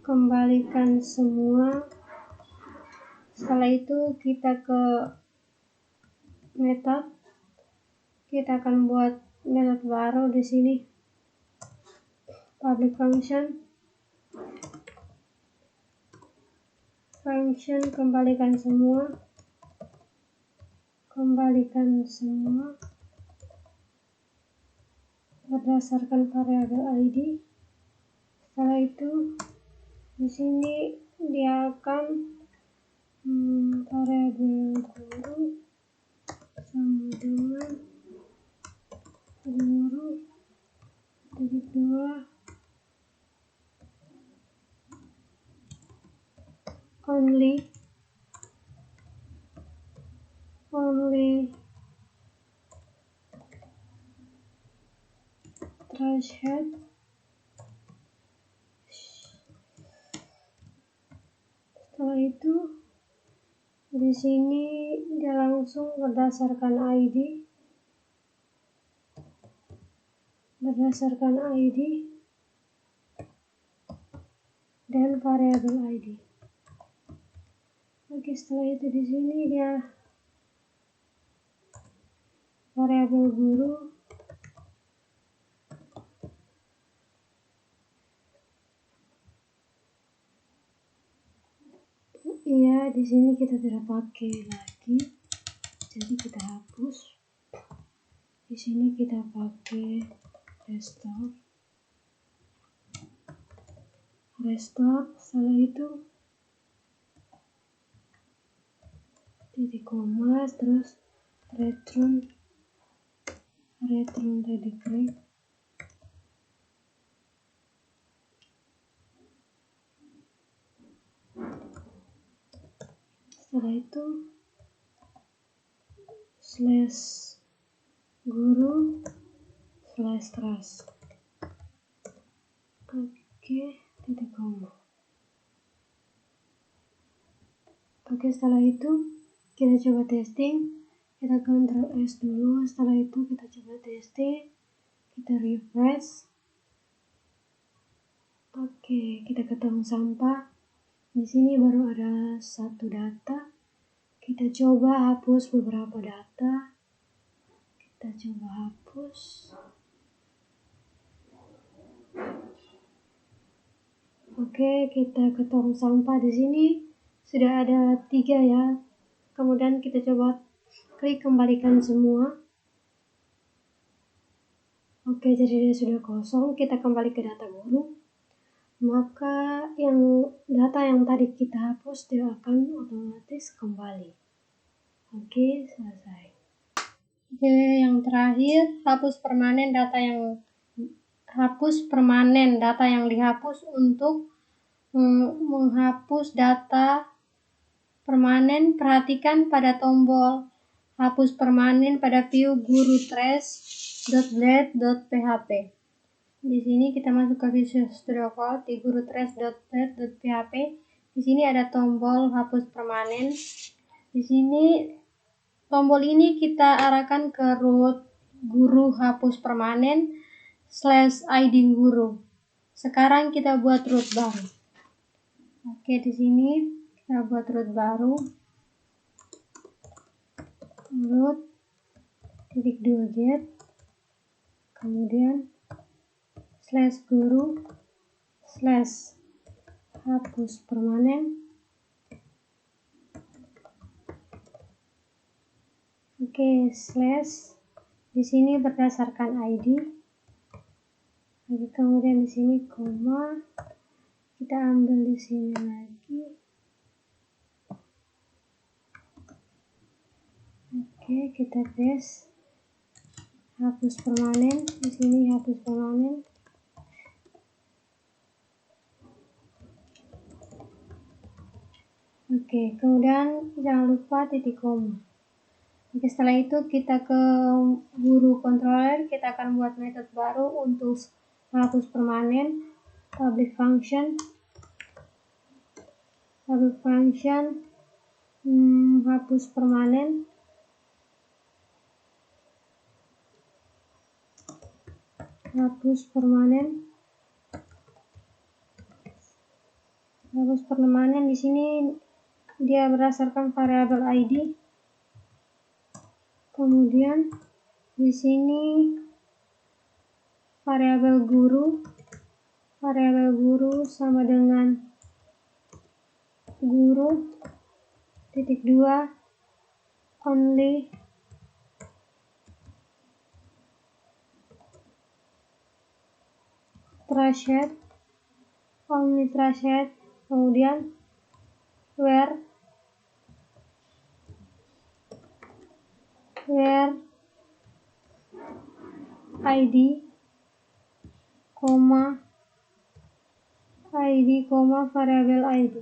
kembalikan semua. Setelah itu kita ke metode, kita akan buat metode baru di sini, public function function kembalikan semua berdasarkan variabel ID. Setelah itu di sini dia akan variabel guru sama dengan guru titik 2 only trash head. Setelah itu di sini dia langsung berdasarkan ID dan variabel ID. Oke, setelah itu di sini dia variabel guru iya, di sini kita tidak pakai lagi, jadi kita hapus. Di sini kita pakai restore. Setelah itu titik koma, terus return ready create. Setelah itu slash guru slash trash. Oke, titik koma. Oke, setelah itu kita coba testing. Kita Ctrl S dulu. Setelah itu kita coba testing. Kita refresh. Oke, kita ke tong sampah. Di sini baru ada satu data. Kita coba hapus beberapa data. Kita coba hapus. Oke, kita ke tong sampah. Di sini sudah ada 3 ya. Kemudian kita coba klik kembalikan semua. Oke, jadi dia sudah kosong. Kita kembali ke data guru. Maka data yang tadi kita hapus dia akan otomatis kembali. Oke, selesai. Oke, yang terakhir hapus permanen data yang dihapus. Untuk menghapus data permanen, perhatikan pada tombol hapus permanen pada view guru trash.blade.php. Di sini kita masuk ke Visual Studio Code di guru trash.blade.php. Di sini ada tombol hapus permanen. Di sini tombol ini kita arahkan ke root guru hapus permanen /id guru. Sekarang kita buat root baru. Oke, di sini kita buat root baru. Root /2 get, kemudian /guru /hapus permanen. Oke, di sini berdasarkan ID. Kemudian di sini koma. Kita ambil di sini lagi. Oke, kita paste. Hapus permanen. Di sini hapus permanen. Oke, kemudian jangan lupa titik koma. Oke, setelah itu kita ke guru controller. Kita akan buat metode baru untuk hapus permanen. Public function hapus permanen. Hapus permanen di sini dia berdasarkan variabel ID. Kemudian di sini variabel guru sama dengan guru, titik 2, only, trashed, only trashed, kemudian where id, variabel id,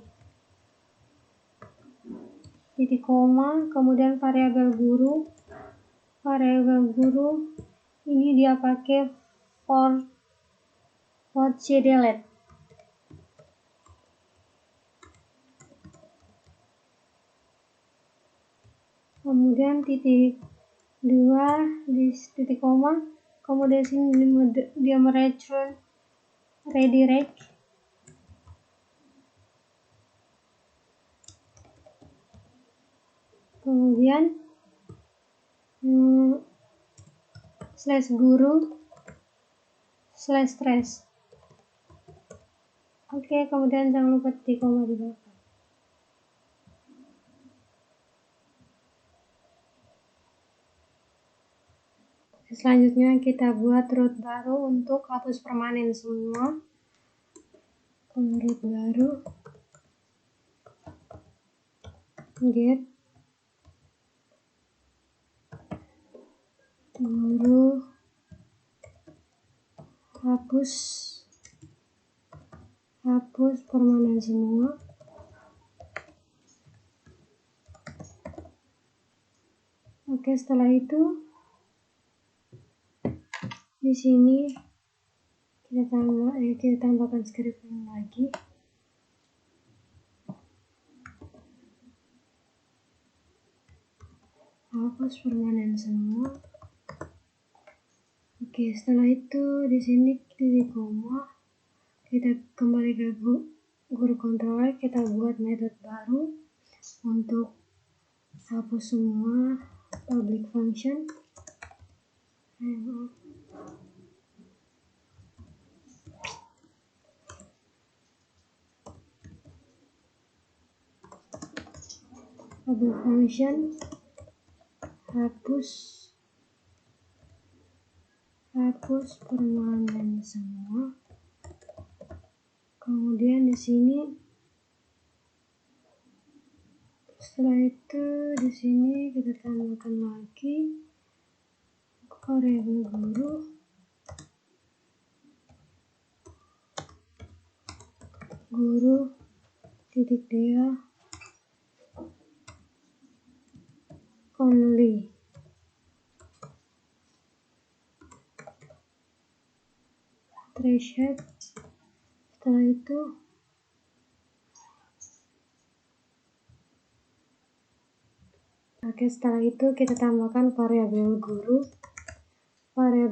titik koma, kemudian variabel guru ini dia pakai for cdelete. Kemudian titik 2 di titik koma, kemudian sini dia mereturn redirect, kemudian slash guru slash trash. Oke, kemudian jangan lupa titik koma di belakang. Selanjutnya kita buat root baru untuk hapus permanen semua. Root baru, get guru hapus permanen semua. Oke, setelah itu di sini kita tambahkan script lagi. Hapus permanen semua. Oke, setelah itu di sini titik koma, kita kembali ke guru controller, kita buat metode baru untuk hapus semua public function. Public function hapus permanen semua. Kemudian di sini setelah itu di sini kita tambahkan lagi variabel guru titik dia only, trashed. Setelah itu setelah itu kita tambahkan variabel guru